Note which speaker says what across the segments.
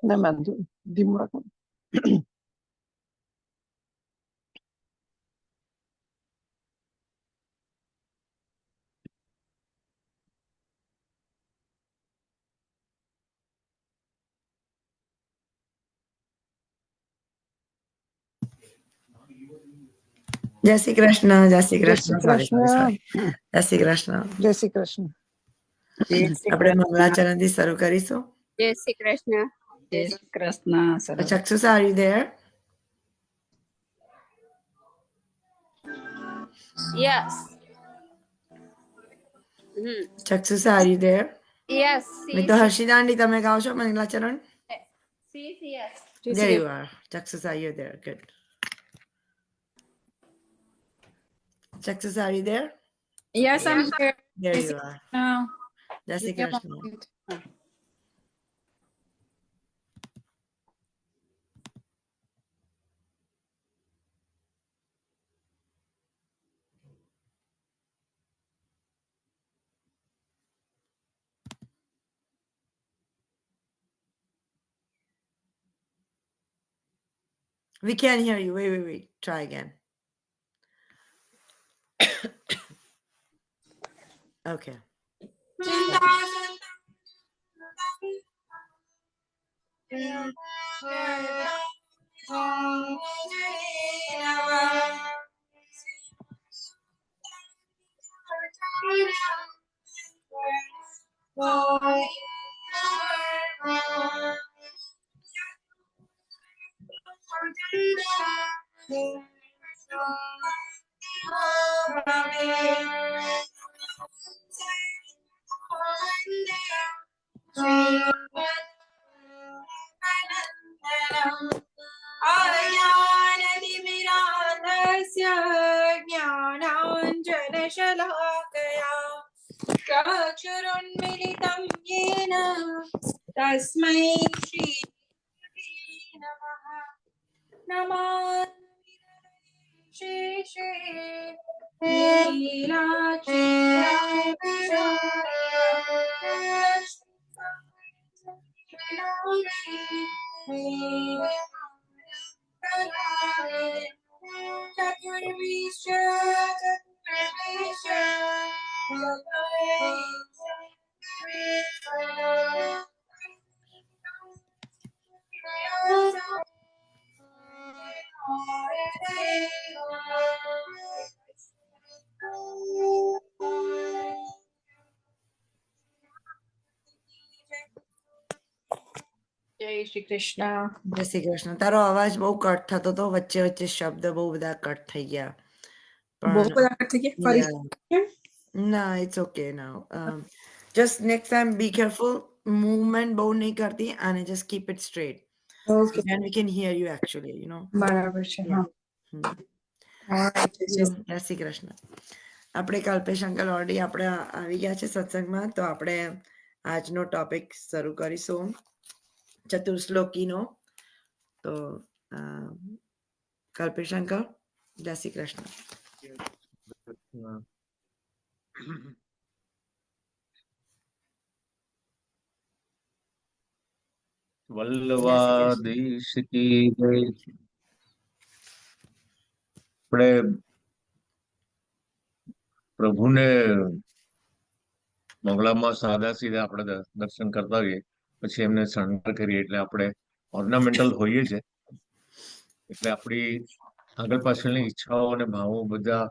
Speaker 1: ના વાંધો ધીમું રાખો.
Speaker 2: જય શ્રી કૃષ્ણ. જય શ્રી
Speaker 1: જય શ્રી
Speaker 2: કૃષ્ણ.
Speaker 1: કૃષ્ણ.
Speaker 2: જય શ્રી કૃષ્ણ.
Speaker 1: જય શ્રી કૃષ્ણ.
Speaker 2: આપણે મંગલાચરણ થી શરૂ કરીશું.
Speaker 3: જય શ્રી કૃષ્ણ.
Speaker 4: જય Shri Krishna.
Speaker 2: Chaksus, are you there?
Speaker 3: Yes.
Speaker 2: Chaksus, are you there?
Speaker 3: Yes.
Speaker 2: મેં તો હર્ષિદાંડી તમે ગાઓ છો મંગલાચરણ?
Speaker 3: Yes.
Speaker 2: There you are. Chaksus, are you there? Good. Chaksus, are you there?
Speaker 4: Yes, I'm here.
Speaker 2: There you are.
Speaker 4: Now.
Speaker 2: Jai Shri Krishna. We can't hear you. Wait. Try again. Okay.
Speaker 5: ज्ञानाञ्जनशलाकया चक्षुरुन्मिलितं येन तस्मै श्री नमः। नमामि शेषे જય શ્રી કૃષ્ણ.
Speaker 2: જય શ્રી કૃષ્ણ. તારો અવાજ બહુ cut થતો હતો, વચ્ચે વચ્ચે શબ્દ બહુ બધા કટ થઈ ગયા.
Speaker 4: બહુ બધા કટ થઈ ગયા. ફરી
Speaker 2: ના, it's okay now. Just next time be careful. Movement બહુ નહીં કરતી અને just keep it straight.
Speaker 4: Okay.
Speaker 2: Then we can hear you actually, you know.
Speaker 4: બરાબર છે. હા.
Speaker 2: જય શ્રી કૃષ્ણ. આપણે કલ્પેશ અંકલ ઓલરેડી આપણે આવી ગયા છે સત્સંગમાં, તો આપણે આજનો ટોપિક શરૂ કરીશું ચતુર્શ્લોકીનો. તો કલ્પેશ અંકલ, જય શ્રી કૃષ્ણ.
Speaker 6: વલ્લવાદેશ કી જય. આપણે પ્રભુને મંગળામાં સાદા સીધા આપણે દર્શન કરતા હોઈએ, પછી એમને શણગાર કરીએ એટલે આપણે ઓર્નામેન્ટલ હોઈએ છે, એટલે આપણી આગળ પાછળની ઈચ્છાઓ અને ભાવો બધા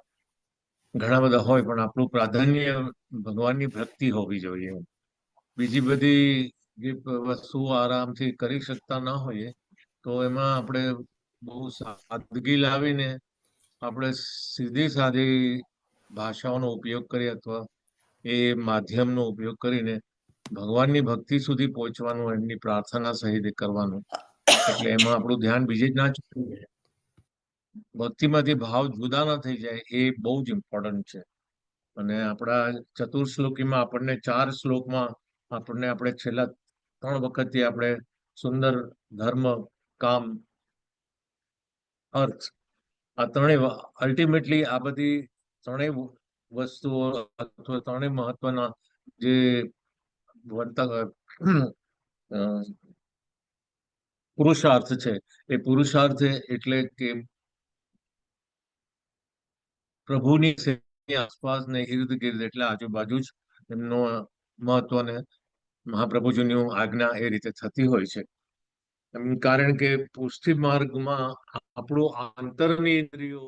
Speaker 6: ઘણા બધા હોય, પણ આપણું પ્રાધાન્ય ભગવાનની ભક્તિ હોવી જોઈએ. બીજી બધી જે વસ્તુઓ આરામથી કરી શકતા ના હોઈએ તો એમાં આપણે બહુ સાદગી લાવીને આપણે સીધી સાદી ભાષાઓનો ઉપયોગ કરીએ અથવા એ માધ્યમનો ઉપયોગ કરીને ભગવાનની ભક્તિ સુધી પહોંચવાનું, એમની પ્રાર્થના સહિત કરવાનું. એટલે એમાં આપણું ધ્યાન બીજે જ ના ચૂકવું જાય, ભક્તિમાંથી ભાવ જુદા ના થઈ જાય, એ બહુ જ ઇમ્પોર્ટન્ટ છે. અને આપણા ચતુર્શ્લોકીમાં આપણને 4 શ્લોકમાં આપણને આપણે છેલ્લા 3 વખતથી આપણે સુંદર ધર્મ, કામ, અર્થ, આ ત્રણેય અલ્ટિમેટલી આ બધી ત્રણેય વસ્તુઓ અથવા ત્રણેય મહત્વના જે વર્તક અ, પુરુષાર્થ છે. એ પુરુષાર્થ એટલે કે પ્રભુની આસપાસ ને ઇર્દ ગિર્દ એટલે આજુબાજુ જ એમનો મહત્વને મહાપ્રભુજીની આજ્ઞા એ રીતે થતી હોય છે. કારણ કે પુષ્ટિ માર્ગમાં આપણું આંતરની ઇન્દ્રિયો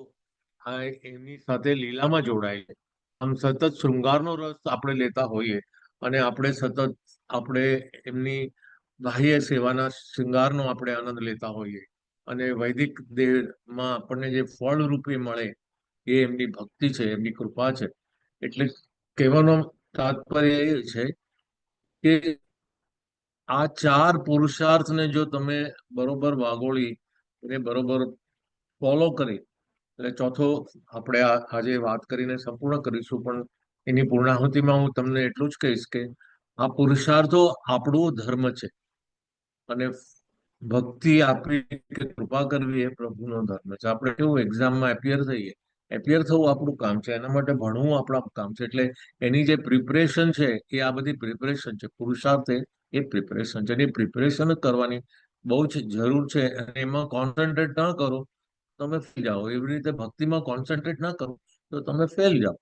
Speaker 6: એમની સાથે લીલામાં જોડાય છે. આમ સતત શૃંગારનો રસ આપણે લેતા હોઈએ અને આપણે સતત આપણે એમની બાહ્ય સેવાના શૃંગારનો આપણે આનંદ લેતા હોઈએ અને વૈદિક દેહમાં આપણને જે ફળ રૂપે મળે એ એમની ભક્તિ છે, એમની કૃપા છે. એટલે કહેવાનો તાત્પર્ય એ છે કે આ ચાર પુરુષાર્થને જો તમે બરોબર વાગોળી એને બરોબર ફોલો કરી એટલે ચોથો આપણે આજે વાત કરીને સંપૂર્ણ કરીશું, પણ એની પૂર્ણાહુતિમાં હું તમને એટલું જ કહીશ કે આ પુરુષાર્થો આપણો ધર્મ છે અને ભક્તિ આપવી કે કૃપા કરવી એ પ્રભુનો ધર્મ છે. આપણે કેવું એક્ઝામમાં એપિયર થવું આપણું કામ છે, એના માટે ભણવું આપણું કામ છે. એટલે એની જે પ્રિપરેશન છે એ આ બધી પ્રિપરેશન છે. પુરુષાર્થ એ પ્રિપરેશન છે. એની પ્રિપરેશન કરવાની બહુ જ જરૂર છે અને એમાં કોન્સન્ટ્રેટ ન કરો તમે ફેલ જાઓ. એવી રીતે ભક્તિમાં કોન્સન્ટ્રેટ ના કરો તો તમે ફેલ જાઓ.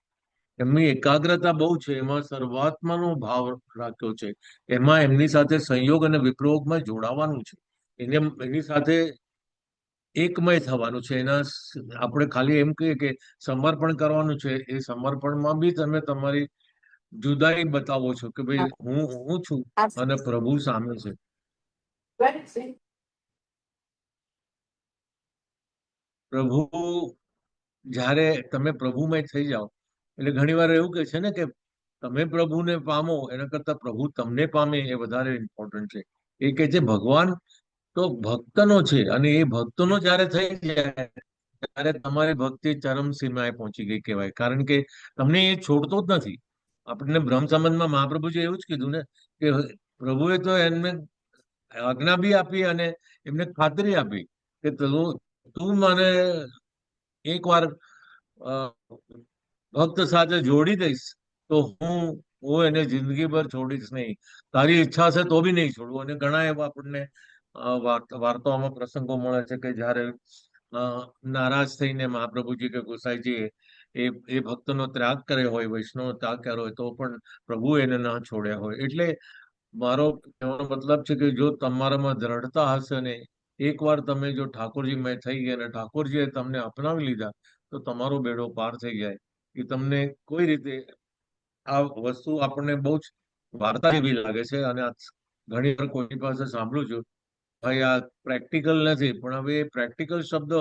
Speaker 6: એમની એકાગ્રતા બહુ છે, એમાં સર્વાત્માનો ભાવ રાખ્યો છે, એમાં એમની સાથે સંયોગ અને વિપ્રોગમાં જોડાવાનું છે, એની સાથે એકમય થવાનું છે. આપણે ખાલી એમ કહીએ કે સમર્પણ કરવાનું છે, એ સમર્પણમાં બી તમે તમારી જુદાઈ બતાવો છો કે ભાઈ હું છું અને પ્રભુ સામે છે. પ્રભુ જ્યારે તમે પ્રભુમય થઈ જાઓ એટલે ઘણી વાર એવું કે છે ને કે તમે પ્રભુને પામો એના કરતા પ્રભુ તમને પામે એ વધારે ઇમ્પોર્ટન્ટ છે. એ કે છે ભગવાન તો ભક્તનો છે અને એ ભક્તનો જ્યારે થઈ જાય ત્યારે તમારી ભક્તિ ચરમ સીમાએ પહોંચી ગઈ કહેવાય. કારણ કે તમને એ છોડતો જ નથી. આપણને બ્રહ્મ સંબંધમાં મહાપ્રભુજી એવું જ કીધું ને કે પ્રભુએ તો એમને આજ્ઞા બી આપી અને એમને ખાતરી આપી કે તું મને એકવાર ભક્ત સાથે જોડી દઈશ તો હું એને જિંદગીભર છોડીશ નહીં. તારી ઈચ્છા છે તો બી નહીં છોડવું. અને ઘણા એવા આપણને વાર્તાઓમાં પ્રસંગો મળે છે કે જ્યારે નારાજ થઈને મહાપ્રભુજી કે ગોસાઈજી એ ભક્તનો ત્યાગ કર્યો હોય, વૈષ્ણવનો ત્યાગ કર્યો હોય તો પણ પ્રભુ એને ના છોડ્યા હોય. એટલે મારો કહેવાનો મતલબ છે કે જો તમારામાં દ્રઢતા હશે ને એકવાર તમે જો ઠાકોરજીમય થઈ ગયા અને ઠાકોરજીએ તમને અપનાવી લીધા તો તમારો બેડો પાર થઈ જાય. કે તમને કોઈ રીતે આ વસ્તુ આપણને બહુ જ વાર્તા જેવી લાગે છે અને ઘણી વાર કોઈની પાસે સાંભળું છું ભાઈ આ પ્રેક્ટિકલ નથી, પણ હવે પ્રેક્ટિકલ શબ્દ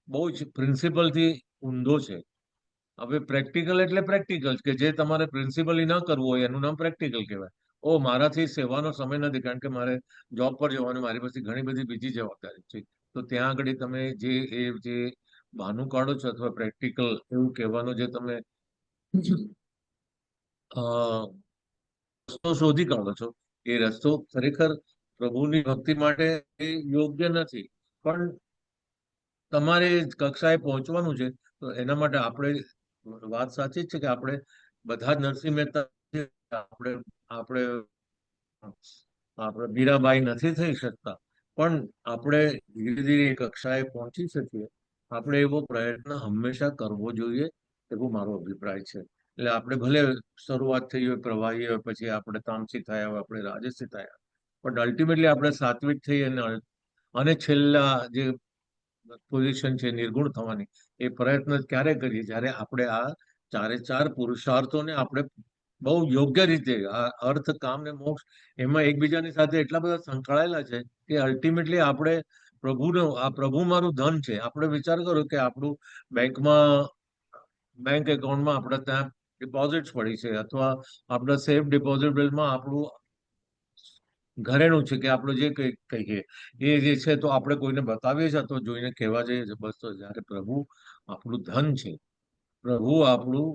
Speaker 6: બહુ જ પ્રિન્સિપલથી ઊંધો છે. હવે પ્રેક્ટિકલ એટલે પ્રેક્ટિકલ કે જે તમારે પ્રિન્સિપલી ન કરવું હોય એનું નામ પ્રેક્ટિકલ કહેવાય. મારાથી સેવાનો સમય નથી કારણ કે મારે જોબ પર જવાનું, મારી પાસે ઘણી બધી બીજી જવાબદારી છે. તો ત્યાં આગળ તમે જે બહાનું કાઢો છો અથવા પ્રેક્ટિકલ એવું કહેવાનો જે તમે રસ્તો શોધી કાઢો છો એ રસ્તો ખરેખર પ્રભુની ભક્તિ માટે યોગ્ય નથી. પણ તમારે કક્ષાએ પહોંચવાનું છે તો એના માટે આપણે વાત સાચી જ છે કે આપણે બધા જ નરસિંહ મહેતા આપણે આપણે મીરાબાઈ નથી થઈ શકતા, પણ આપણે ધીરે ધીરે એ કક્ષાએ પહોંચી શકીએ. આપણે એવો પ્રયત્ન હંમેશા કરવો જોઈએ એવું મારો અભિપ્રાય છે. એટલે આપણે ભલે શરૂઆત થઈ હોય પ્રવાહી હોય, પછી આપણે તામસી થયા હોય, આપણે રાજસી થયા, પણ અલ્ટિમેટલી આપણે સાત્વિક થઈ અને છેલ્લા જે પોઝિશન છે નિર્ગુણ થવાની એ પ્રયત્ન ક્યારે કરીએ જ્યારે આપણે આ ચારે ચાર પુરુષાર્થોને આપણે બહુ યોગ્ય રીતે આ અર્થ, કામ ને મોક્ષ એમાં એકબીજાની સાથે એટલા બધા સંકળાયેલા છે કે અલ્ટિમેટલી આપણે આ પ્રભુ મારું ધન છે. આપણે વિચાર કરો કે આપણું બેંક એકાઉન્ટમાં આપણે ત્યાં ડિપોઝિટ્સ પડી છે અથવા આપણા સેફ ડિપોઝિટ બિલમાં આપણું ઘરેણું છે કે આપણે જે કહીએ એ જે છે તો આપણે કોઈને બતાવીએ છીએ તો જોઈને કહેવા જઈએ છીએ બસ. તો જયારે પ્રભુ આપણું ધન છે, પ્રભુ આપણું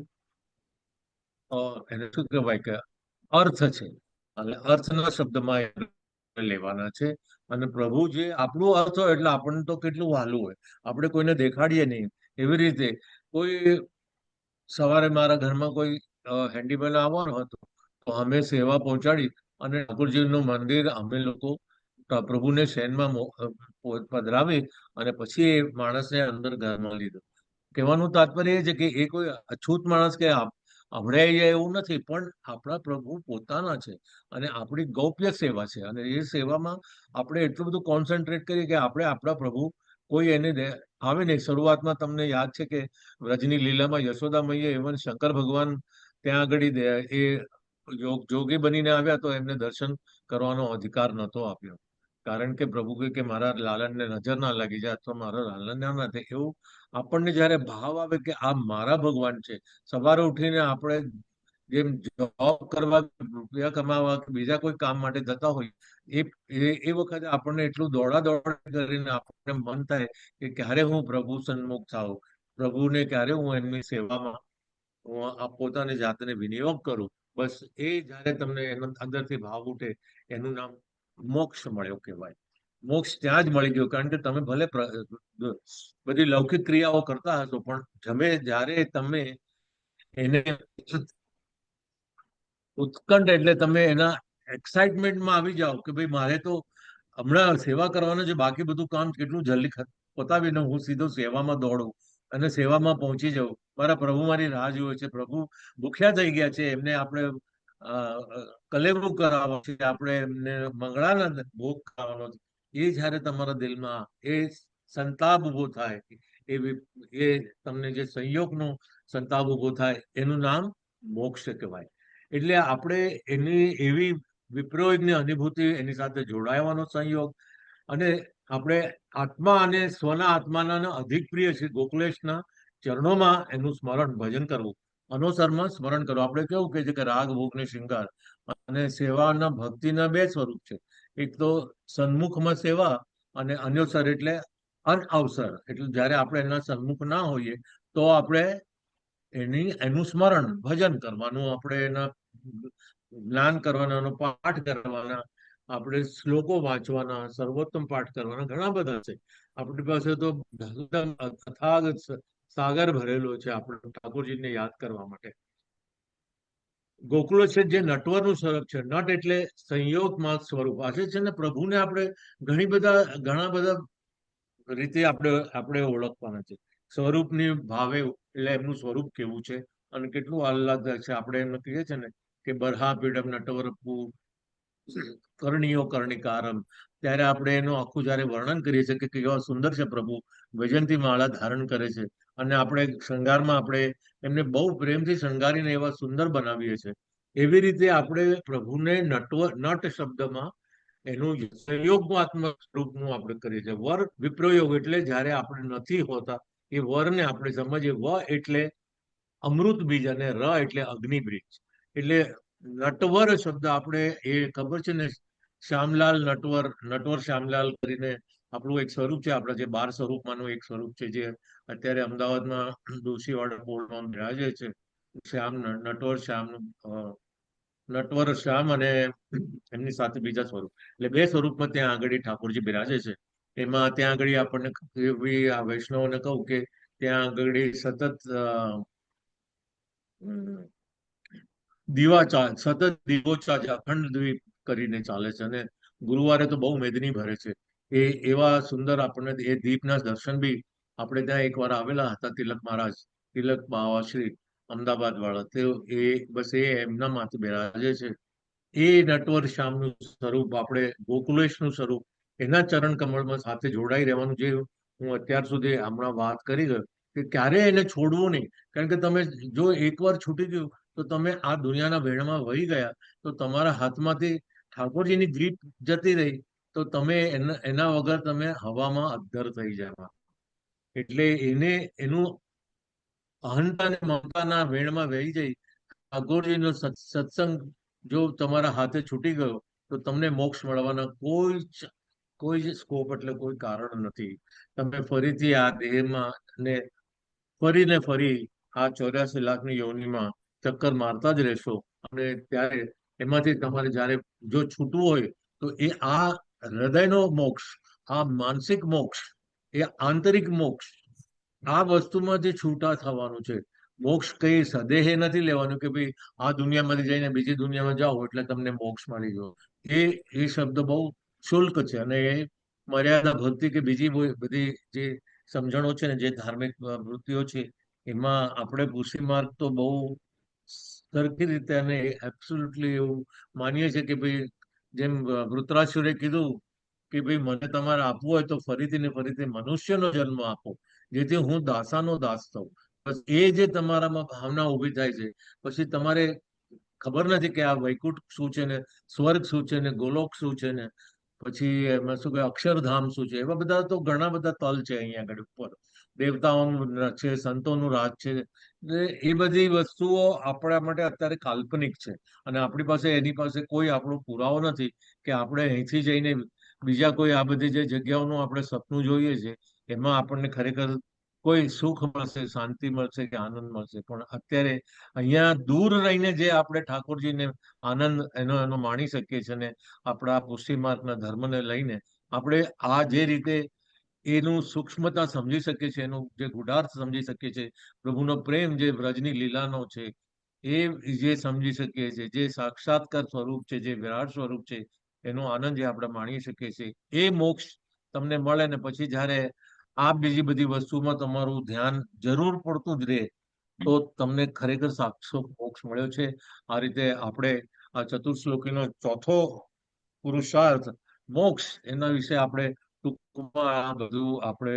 Speaker 6: એને શું કહેવાય કે અર્થ છે, અને અર્થના શબ્દમાં લેવાના છે. અને પ્રભુ જે આપણું અર્થ હોય એટલે આપણને તો કેટલું વહાલું હોય, આપણે કોઈને દેખાડીએ નહીં. એવી રીતે કોઈ સવારે મારા ઘરમાં કોઈ હેન્ડીમેન આવવાનો હતો તો અમે સેવા પહોંચાડી અને ઠાકોરજીનું મંદિર અમે લોકો પ્રભુને શયનમાં પધરાવી અને પછી એ માણસને અંદર ઘરમાં લીધો. કહેવાનું તાત્પર્ય એ છે કે એ કોઈ અછૂત માણસ કે અભડાઈ જાય એવું નથી, પણ આપણા પ્રભુ પોતાના છે અને આપણી ગૌપ્ય સેવા છે. અને એ સેવામાં આપણે એટલું બધું કોન્સન્ટ્રેટ કરીએ કે આપણે આપણા પ્રભુ કોઈ એને આવે નહીં. શરૂઆતમાં તમને યાદ છે કે વ્રજની લીલામાં યશોદા મૈયા ઇવન શંકર ભગવાન ત્યાં આગળ એ જોગી બનીને આવ્યા તો એમને દર્શન કરવાનો અધિકાર નહોતો આપ્યો, કારણ કે પ્રભુ કહે કે મારા લાલનને નજર ના લાગી જાય અથવા મારા લાલન ના થાય. એવું આપણને જયારે ભાવ આવે કે આ મારા ભગવાન છે, સવારે ઉઠીને આપણે જેમ જોબ કરવા, રૂપિયા કમાવા કે બીજા કોઈ કામ માટે જતા હોય એ વખતે આપણને એટલું દોડા કરીને આપણને મન થાય કે ક્યારે હું પ્રભુ સન્મુખ થાઉં, પ્રભુને ક્યારે હું એમની સેવામાં હું આ પોતાની જાતને વિનિયોગ કરું. બસ એ જયારે તમને એનો અંદરથી ભાવ ઉઠે એનું નામ મોક્ષ મળ્યો કહેવાય. મોક્ષ ત્યાં જ મળી ગયો, કારણ કે તમે ભલે બધી લૌકિક ક્રિયાઓ કરતા હશો, પણ જ્યારે તમે એને ઉત્કંઠ એટલે તમે એના એક્સાઇટમેન્ટમાં આવી જાઓ કે ભાઈ મારે તો હમણાં સેવા કરવાનું છે, બાકી બધું કામ કેટલું જલ્દી પતાવીને હું સીધો સેવામાં દોડું અને સેવામાં પહોંચી જાઉં. મારા પ્રભુ મારી રાહ જુએ છે, પ્રભુ ભૂખ્યા થઈ ગયા છે, એમને આપણે કલેવું કરાવવાનું છે, આપણે એમને મંગળાના ભોગ કરાવવાનો છે. એ જયારે તમારા દિલમાં એ સંતાપ ઉભો થાય, એ તમને જે સંયોગનો સંતાપ ઉભો થાય એનું નામ મોક્ષ કહેવાય. એટલે આપણે એની એવી વિપ્રયોગની અનુભૂતિ, એની સાથે જોડાવાનો સંયોગ, અને આપણે આત્મા અને સ્વના આત્માના અધિક પ્રિય છે ગોકુલેશના ચરણોમાં એનું સ્મરણ ભજન કરવું, અનુસરમાં સ્મરણ કરવું. આપણે કેવું કે છે કે રાગ ભોગ ને શૃંગાર અને સેવાના ભક્તિના બે સ્વરૂપ છે. એક તો સન્મુખમાં સેવા અને અન્યોસર એટલે અનઅવસર, એટલે જયારે આપણે એના સન્મુખ ના હોઈએ તો આપણે એનું સ્મરણ ભજન કરવાનું, આપણે એના જ્ઞાન કરવાના, એનો પાઠ કરવાના, આપણે શ્લોકો વાંચવાના, સર્વોત્તમ પાઠ કરવાના ઘણા બધા છે. આપણી પાસે તો અથાગ સાગર ભરેલો છે આપણે ઠાકોરજીને યાદ કરવા માટે. ગોકુળ છે જે નટવરનું સ્વરૂપ છે. નટ એટલે સંયોગમાં સ્વરૂપ. આજે છે ને પ્રભુને આપણે ઘણા બધા રીતે આપણે ઓળખવાના છે. સ્વરૂપની ભાવે એટલે એમનું સ્વરૂપ કેવું છે અને કેટલું આહલાદક છે. આપણે એમ કહીએ છીએ ને કે બરહા પીડમ નટવરપુ કર્ણિયો કર્ણિકારમ, ત્યારે આપણે એનું આખું જયારે વર્ણન કરીએ છીએ કે કેવા સુંદર છે પ્રભુ, વૈજયંતી માળા ધારણ કરે છે અને આપણે શૃંગારમાં આપણે એમને બહુ પ્રેમથી શણગારીને એવા સુંદર બનાવીએ છીએ. એવી રીતે આપણે પ્રભુને નટ શબ્દમાં એનું સંયોગાત્મક સ્વરૂપનું આપણે કરીએ છીએ. વર વિપ્રયોગ એટલે જયારે આપણે નથી હોતા એ વરને આપણે સમજીએ. વ એટલે અમૃત બીજ અને ર એટલે અગ્નિ બીજ. એટલે નટવર શબ્દ આપણે એ ખબર છે ને, શ્યામલાલ નટવર શ્યામલાલ કરીને આપણું એક સ્વરૂપ છે. આપણા જે 12 સ્વરૂપમાંનું એક સ્વરૂપ છે જે અત્યારે અમદાવાદમાં ડોશીવાડા પોળમાં બિરાજે છે. નટવર શ્યામ અને એમની સાથે બીજા સ્વરૂપ, એટલે 2 સ્વરૂપમાં ત્યાં આગળ ઠાકોરજી બિરાજે છે. એમાં ત્યાં આગળ આપણને આ વૈષ્ણવને કહું કે ત્યાં આગળ સતત દીવો અખંડ દ્વીપ કરીને ચાલે છે અને ગુરુવારે તો બહુ મેદની ભરે છે. એવા સુંદર આપણને એ દીપના દર્શન બી આપણે ત્યાં એકવાર આવેલા હતા. તિલક મહારાજ, તિલક બાવા શ્રી અમદાવાદ વાળા, તે બસ એમના માથે બિરાજે છે. એ નટવર શ્યામનું સ્વરૂપ, આપણે ગોકુલેશનું સ્વરૂપ, એના ચરણ કમળમાં સાથે જોડાઈ રહેવાનું. જે હું અત્યાર સુધી હમણાં વાત કરી ગયો કે ક્યારે એને છોડવું નહીં, કારણ કે તમે જો એકવાર છૂટી ગયું તો તમે આ દુનિયાના વેણમાં વહી ગયા તો તમારા હાથમાંથી ઠાકોરજીની જીત જતી રહી તો તમે એના વગર તમે હવામાં અદ્ધર થઈ જાય. એટલે એનું અહંતા અને મમતાના વેણમાં વહી જઈ ઠાકોરજીનો સત્સંગ જો તમારા હાથે છૂટી ગયો તો તમને મોક્ષ મળવાના કોઈ જ સ્કોપ એટલે કોઈ કારણ નથી. તમે ફરીથી આ દેહમાં ને ફરી આ 84 લાખની યોનિમાં ચક્કર મારતા જ રહેશો. અને ત્યારે એમાંથી તમારે જયારે જો છૂટવું હોય તો એ આ હૃદયનો મોક્ષ, આ માનસિક મોક્ષ, એ આંતરિક મોક્ષ, આ વસ્તુમાંથી છૂટા થવાનું છે. મોક્ષ કઈ સદેહે નથી લેવાનું કે ભાઈ આ દુનિયામાંથી જઈને બીજી દુનિયામાં જાઓ એટલે તમને મોક્ષ મળી ગયો. એ શબ્દ બહુ શુલ્ક છે અને એ મર્યાદા ભક્તિ કે બીજી બધી જે સમજણો છે ને જે ધાર્મિક વૃત્તિઓ છે એમાં આપણે પુરુષી માર્ગ તો બહુ સરખી રીતે અને એબ્સોલ્યુટલી એવું માનીએ છીએ કે ભાઈ જેમ વૃત્રાસુરે કીધું કે ભાઈ મને તમારે આપવું હોય તો ફરીથી ને ફરીથી મનુષ્યનો જન્મ આપો જેથી હું દાસાનો દાસ થઉં. બસ એ જે તમારામાં ભાવના ઊભી થાય છે પછી તમારે ખબર નથી કે આ વૈકુંઠ શું છે ને સ્વર્ગ શું છે ને ગોલોક શું છે ને પછી એમાં શું કે અક્ષરધામ શું છે, એવા બધા તો ઘણા બધા તલ છે અહીંયા આગળ ઉપર. દેવતાઓનું છે, સંતોનું રાજ છે. એ બધી વસ્તુઓ આપણા માટે અત્યારે કાલ્પનિક છે અને આપણી પાસે એની પાસે કોઈ આપણો પુરાવો નથી કે આપણે અહીંથી જઈને બીજા કોઈ આ બધી જે જગ્યાઓનું આપણે સપનું જોઈએ છે એમાં આપણને ખરેખર કોઈ સુખ મળશે, શાંતિ મળશે કે આનંદ મળશે. પણ અત્યારે અહીંયા દૂર રહીને જે આપણે ઠાકોરજીને આનંદ એનો માણી શકીએ છીએ ને આપણા પુષ્ટિ માર્ગના ધર્મને લઈને આપણે આ જે રીતે એનું સૂક્ષ્મતા સમજી શકીએ છીએ, એનું જે ગુઢાર્થ સમજી શકીએ છીએ, પ્રભુનો પ્રેમ જે વ્રજની લીલાનો છે એ જે સમજી શકીએ છીએ, જે સાક્ષાત્કાર સ્વરૂપ છે, જે વિરાટ સ્વરૂપ છે, એનો આનંદ જે આપણે માણી શકીએ છીએ, એ મોક્ષ તમને મળે ને પછી જ્યારે આ બીજી બધી વસ્તુમાં તમારું ધ્યાન જરૂર પડતું જ રહે તો તમને ખરેખર સાક્ષાત મોક્ષ મળ્યો છે. આ રીતે આપણે આ ચતુશ્લોકીનો ચોથો પુરુષાર્થ મોક્ષ એના વિશે આપણે ટૂંકમાં આ બધું આપણે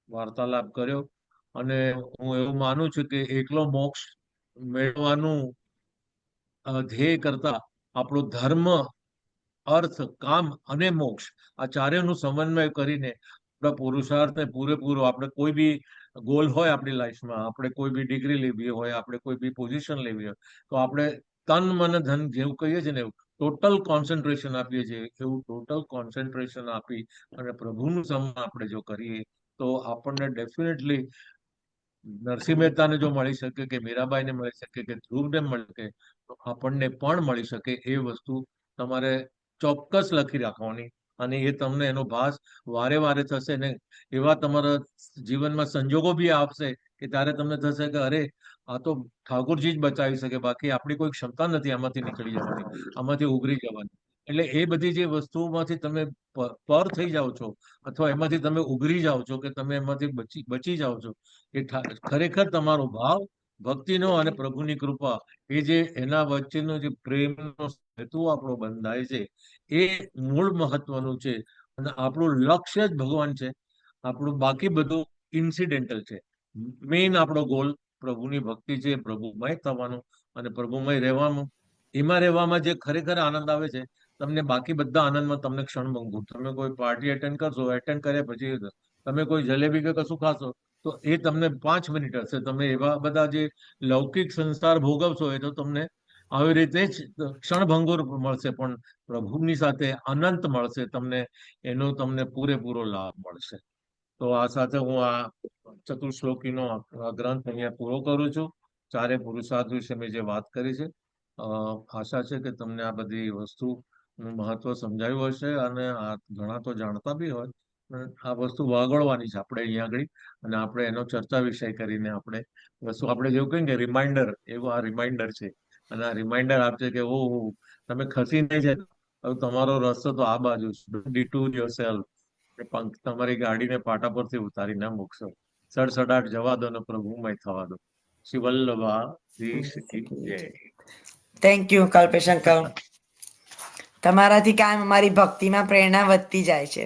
Speaker 6: વાર્તાલાપ કર્યો અને હું એવું માનું છું કે એકલો મોક્ષ મેળવવાનું ધ્યેય કરતા આપણો ધર્મ, અર્થ, કામ અને મોક્ષ આ ચારેયનું સમન્વય કરીને આપણા પુરુષાર્થને પૂરેપૂરો આપણે કોઈ બી ગોલ હોય આપણી લાઈફમાં, આપણે કોઈ બી ડિગ્રી લેવી હોય, આપણે કોઈ બી પોઝિશન લેવી હોય તો આપણે તન મન ધન જેવું કહીએ છીએ ને એવું ટોટલ કોન્સન્ટ્રેશન આપીએ છીએ, એવું ટોટલ કોન્સન્ટ્રેશન આપી અને પ્રભુનું સન્માન આપણે જો કરીએ તો આપણને ડેફિનેટલી નરસિંહ મહેતાને જો મળી શકે કે મીરાબાઈને મળી શકે કે ધ્રુવને મળી શકે તો આપણને પણ મળી શકે. એ વસ્તુ તમારે ચોક્કસ લખી રાખવાની અને એ તમને એનો ભાસ વારે વારે થશે ને એવા તમારા જીવનમાં સંજોગો બી આવશે કે ત્યારે તમને થશે કે અરે આ તો ઠાકોરજી જ બચાવી શકે, બાકી આપણી કોઈ ક્ષમતા નથી આમાંથી નીકળી જવાની, આમાંથી ઉગરી જવાની. એટલે એ બધી જે વસ્તુઓમાંથી તમે પર થઈ જાઓ છો અથવા એમાંથી તમે ઉગરી જાઓ છો કે તમે એમાંથી બચી જાઓ છો એ ખરેખર તમારો ભાવ ભક્તિનો અને પ્રભુની કૃપા એ જે એના વચ્ચેનો જે પ્રેમનો હેતુ આપણો બંધાય છે એ મૂળ મહત્વનું છે અને આપણું લક્ષ્ય જ ભગવાન છે. આપણું બાકી બધું ઇન્સિડેન્ટલ છે. મેઇન આપણો ગોલ પ્રભુની ભક્તિ છે, પ્રભુમય થવાનું અને પ્રભુમય રહેવાનું. એમાં રહેવામાં જે ખરેખર આનંદ આવે છે તમને બાકી બધા આનંદમાં તમને ક્ષણભંગુર. તમે કોઈ પાર્ટી એટેન્ડ કરશો, એટેન્ડ કર્યા પછી તમે કોઈ જલેબી કે કશું ખાશો તો એ તમને 5 મિનિટ હશે. તમે એવા બધા જે લૌકિક સંસ્કાર ભોગવશો એ તો તમને આવી રીતે જ ક્ષણભંગુર મળશે પણ પ્રભુની સાથે અનંત મળશે તમને, એનો તમને પૂરેપૂરો લાભ મળશે. તો આ સાથે હું આ ચતુશ્લોકીનો ગ્રંથ અહીંયા પૂરો કરું છું. ચારે પુરુષાર્થ વિશે મેં જે વાત કરી છે આશા છે કે તમને આ બધી વસ્તુનું મહત્વ સમજાયું હશે અને આ ઘણા તો જાણતા બી હોય. આ વસ્તુ વાગળવાની છે આપણે અહીંયા આગળ અને આપણે એનો ચર્ચા વિષય કરીને આપણે વસ્તુ આપણે જેવું કહીએ કે રિમાઇન્ડર એવું આ રિમાઇન્ડર છે અને આ રિમાઇન્ડર આપશે કે ઓહો તમે ખસી નહીં જાય હવે તમારો રસ્તો તો આ બાજુ છે. Detour yourself. તમારી ગાડીને પાટા પરથી ઉતારી ના મૂકશો. સડસડાટ જવા દો ને પ્રભુમય થવા દો. શ્રી વલ્લભાધીશ કી જય.
Speaker 2: Thank you Kalpesh uncle. તમારાથી કાયમ અમારી ભક્તિમાં પ્રેરણા વધતી જાય છે.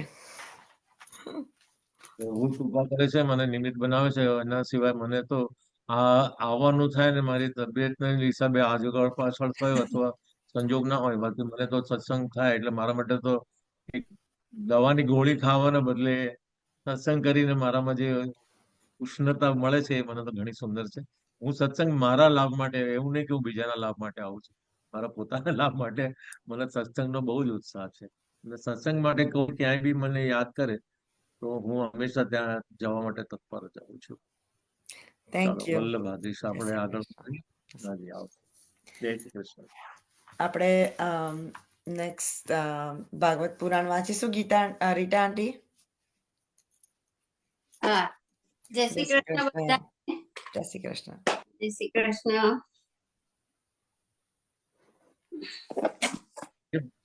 Speaker 6: હું કૃપા કરે છે, મને નિમિત્ત બનાવે છે. એના સિવાય મને તો આ આવવાનું થાય ને મારી તબિયતના હિસાબે આગળ પાછળ થયો અથવા સંજોગ ના હોય બાકી મને તો સત્સંગ થાય એટલે મારા માટે તો એક દવાની ગોળી ખાવાના બદલે સત્સંગ કરીને મારામાં જે ઉષ્ણતા મળે છે એ મને તો ઘણી સુંદર છે. હું સત્સંગ મારા લાભ માટે, એવું નહીં કે હું બીજાના લાભ માટે આવું છું, મારા પોતાના લાભ માટે મને સત્સંગનો બહુ જ ઉત્સાહ છે અને સત્સંગ માટે કોઈ ક્યાંય બી મને યાદ કરે તો હું હંમેશા ત્યાં જવા માટે તત્પર જ આવું છું.
Speaker 2: થેન્ક
Speaker 6: ચાલો
Speaker 2: યુ.
Speaker 6: વલ્લભાધીશ આપણે આગળ હાજી આવશે. જય શ્રી કૃષ્ણ.
Speaker 2: આપણે નેક્સ્ટ ભાગવત પુરાણ વાંચીશું. ગીતા રીટા આંટી.
Speaker 3: હા. જય શ્રી કૃષ્ણ બધા.
Speaker 2: જય શ્રી કૃષ્ણ.
Speaker 3: જય શ્રી કૃષ્ણ.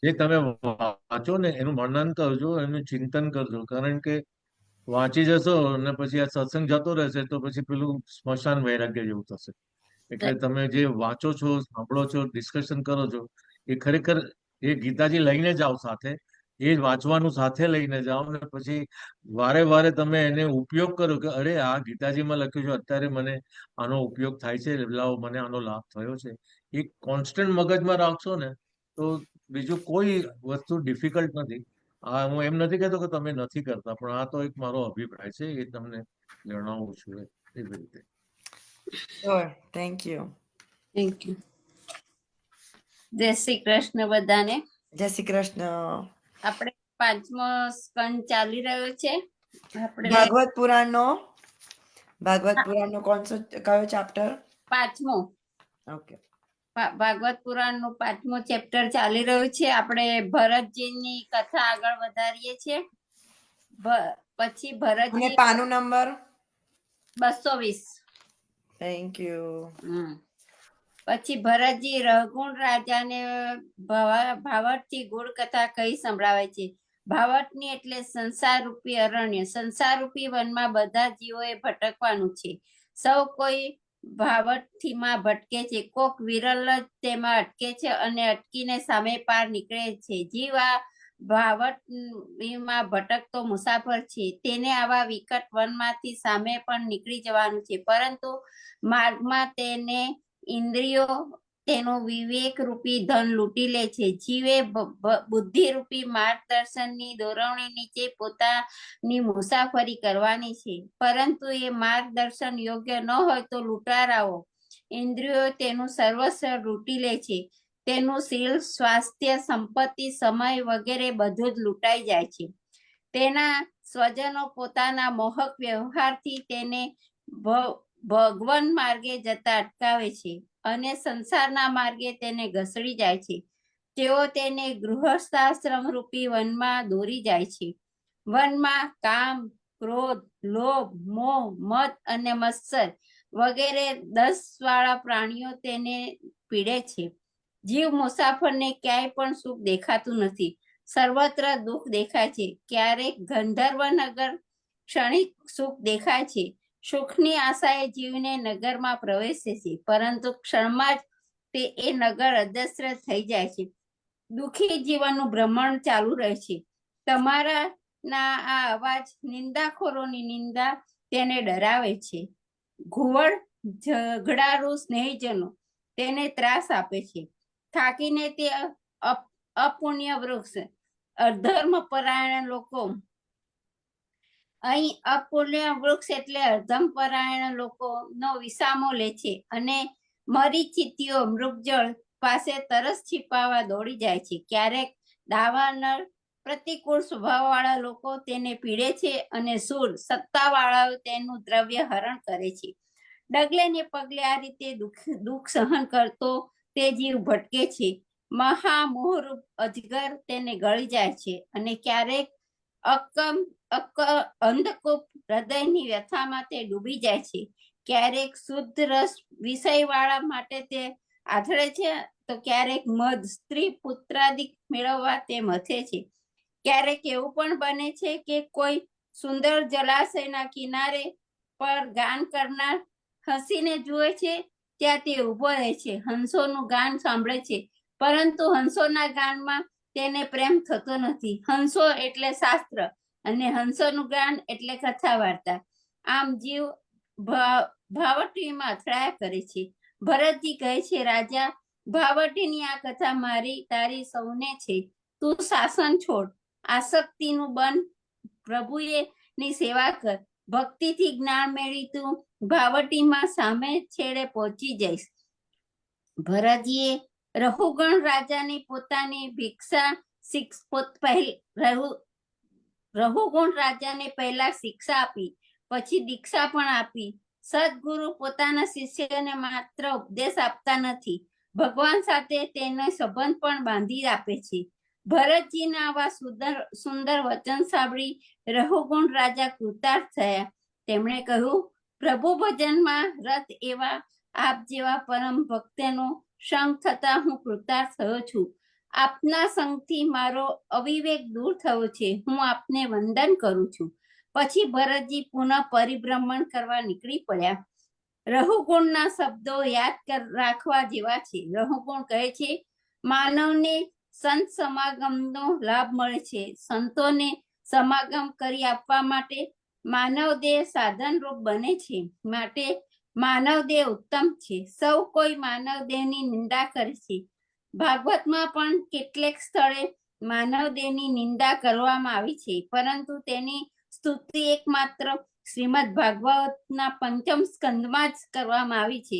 Speaker 6: જે તમે વાંચો ને એનું મનન કરજો, એનું ચિંતન કરજો, કારણ કે વાંચી જશો અને પછી આ સત્સંગ જતો રહેશે તો પછી પેલું સ્મશાન વૈરાગ્ય જેવું થશે. એટલે તમે જે વાંચો છો, સાંભળો છો, ડિસ્કશન કરો છો, એ ખરેખર એ ગીતાજી લઈને જાઓ સાથે, એ જ વાંચવાનું સાથે લઈને જાઓ ને પછી વારે વારે તમે એને ઉપયોગ કરો કે અરે આ ગીતાજીમાં લખ્યું છે, અત્યારે મને આનો ઉપયોગ થાય છે, લાવો મને આનો લાભ થયો છે. એ કોન્સ્ટન્ટ મગજમાં રાખશો ને તો બીજું કોઈ વસ્તુ ડિફિકલ્ટ નથી. હું એમ નથી કહેતો કે તમે નથી કરતા, પણ આ તો એક મારો અભિપ્રાય છે, એ તમને જણાવું છું એવી રીતે.
Speaker 2: Thank you.
Speaker 3: Thank you. જય શ્રી કૃષ્ણ બધાને.
Speaker 2: જય શ્રી કૃષ્ણ.
Speaker 3: આપણે 5મો સ્કંદ ચાલી રહ્યો છે. આપણે
Speaker 2: ભાગવત પુરાણનો કયો ચેપ્ટર?
Speaker 3: 5મો
Speaker 2: ઓકે.
Speaker 3: ભાગવત પુરાણનું 5મો ચેપ્ટર ચાલી રહ્યું છે. આપણે ભરતજીની કથા આગળ વધારીએ છીએ. પછી
Speaker 2: અને
Speaker 3: ભરતજી
Speaker 2: પાનું નંબર?
Speaker 3: 220.
Speaker 2: Thank you.
Speaker 3: પછી ભરતજી રઘુણ રાજાને ભાવટથી ગુણ કથા કહી સંભળાવે છે. ભાવટની એટલે સંસાર રૂપી અરણ્ય. સંસાર રૂપી વનમાં બધા જીવોએ ભટકવાનું છે. સૌ કોઈ ભાવટથી માં ભટકે છે. કોક વિરલ જ તેમાં અટકે છે અને અટકીને સામે પાર નીકળે છે. જીવ આ ભાવટમાં ભટકતો મુસાફર છે. તેને આવા વિકટ વનમાંથી સામે પણ નીકળી જવાનું છે, પરંતુ માર્ગમાં તેને ઇન્દ્રિયો તેનું વિવેક રૂપી ધન લૂંટી લે છે. જીવે બુદ્ધિ રૂપી માર્ગદર્શનની દોરવણી નીચે પોતાની મુસાફરી કરવાની છે, પરંતુ એ માર્ગદર્શન યોગ્ય ન હોય તો લૂંટારાઓ ઇન્દ્રિયો તેનું સર્વસ્વ લૂંટી લે છે. તેનું શીલ, સ્વાસ્થ્ય, સંપત્તિ, સમય વગેરે બધું જ લૂંટાઈ જાય છે. તેના સ્વજનો પોતાના મોહક વ્યવહારથી તેને ભગવાન માર્ગે જતા અટકાવે છે અને સંસારના માર્ગે તેને ઘસડી જાય છે. તેઓ તેને ગૃહસ્થાશ્રમ રૂપી વનમાં દોરી જાય છે. વનમાં કામ, ક્રોધ, લોભ, મોહ, મદ અને મત્સર વગેરે 10 વાળા પ્રાણીઓ તેને પીડે છે. જીવ મુસાફરને ક્યાંય પણ સુખ દેખાતું નથી. સર્વત્ર દુઃખ દેખાય છે. ક્યારેક ગંધર્વનગર ક્ષણિક સુખ દેખાય છે. સુખની આશાએ જીવને નગરમાં પ્રવેશે છે, પરંતુ ક્ષણમાં જ તે એ નગર અદ્રશ્ય થઈ જાય છે. દુઃખી જીવનનું ભ્રમણ ચાલુ રહે છે. તમારા ના આ અવાજ નિંદાખોરોની નિંદા તેને ડરાવે છે. ઘુવડ ઝઘડારૂ સ્નેહીજનો તેને ત્રાસ આપે છે. થાકીને તે અપુણ્ય વૃક્ષ અધર્મ પરાયણ લોકો, અહીં અપુણ્ય વૃક્ષ એટલે અધમ પરાયણ લોકો નો વિસામો લે છે અને મરીચિતીઓ મૃગજળ પાસે તરસ છીપાવા દોડી જાય છે. ક્યારેક દાવાનળ પ્રતિકૂળ સ્વભાવ વાળા લોકો તેને પીડે છે અને સૂર સત્તાવાળાઓ તેનું દ્રવ્ય હરણ કરે છે. ડગલે ને પગલે આ રીતે દુઃખ સહન કરતો તે જીવ ભટકે છે. મહામોહરૂપ અજગર તેને ગળી જાય છે અને ક્યારેક અંધકૂપ હૃદયની વ્યથામાં તે ડૂબી જાય છે. ક્યારેક શુદ્ધ રસ વિષય વાળા માટે તે આથડે છે, તો ક્યારેક મધ સ્ત્રી પુત્રાદિક મેળવવા તે મથે છે. ક્યારેક એવું પણ બને છે કે કોઈ સુંદર જલાશયના કિનારે પર ગાન કરનાર હસીને જુએ છે, ત્યાં તે ઊભો રહે છે, હંસોનું ગાન સાંભળે છે, પરંતુ હંસોના ગાનમાં તેને પ્રેમ થતો નથી. હંસો એટલે શાસ્ત્ર અને હંસોનું ગાન એટલે કથા વાર્તા. આમ જીવ ભાવટીમાં અથડાયા કરે છે. ભરતજી કહે છે, રાજા, ભાવટીની આ કથા મારી તારી સૌને છે. તું શાસન છોડ, આસક્તિનું બન, પ્રભુએ ની સેવા કર. ભક્તિથી જ્ઞાન મેળવી તું ભાવટીમાં સામે છેડે પહોંચી જઈશ. ભરતજીએ રહુગણ રાજાને પોતાની ભિક્ષા રહુગુણ રાજાને પહેલા શિક્ષા આપી, પછી દીક્ષા પણ આપી. સદગુરુ પોતાના શિષ્યને માત્ર ઉપદેશ આપતા નથી, ભગવાન સાથે તેનો સંબંધ પણ બાંધી આપે છે. ભરતજીના આવા સુંદર વચન સાંભળી રહુગુણ રાજા કૃતાર્થ થયા. તેમણે કહ્યું, પ્રભુ ભજનમાં રત એવા આપ જેવા પરમ ભક્તનો સંગ થતા હું કૃતાર્થ થયો છું. આપના સંગથી મારો અવિવેક દૂર થયો છે. હું આપને વંદન કરું છું. પછી ભરતજી પુનઃ પરિભ્રમણ કરવા નીકળી પડ્યા. રહુગુણના શબ્દો રાખવા જેવા છે. રહુગુણ કહે છે, માનવને સંત સમાગમનો લાભ મળે છે. સંતોને સમાગમ કરી આપવા માટે માનવ દેહ સાધન રૂપ બને છે. માટે માનવ દેહ ઉત્તમ છે. સૌ કોઈ માનવ દેહની નિંદા કરે છે. ભાગવતમાં પણ કેટલેક સ્થળે માનવ દેહની નિંદા કરવામાં આવી છે, પરંતુ તેની સ્તુતિ એકમાત્ર શ્રીમદ ભાગવતના 5મ સ્કંદમાં જ કરવામાં આવી છે,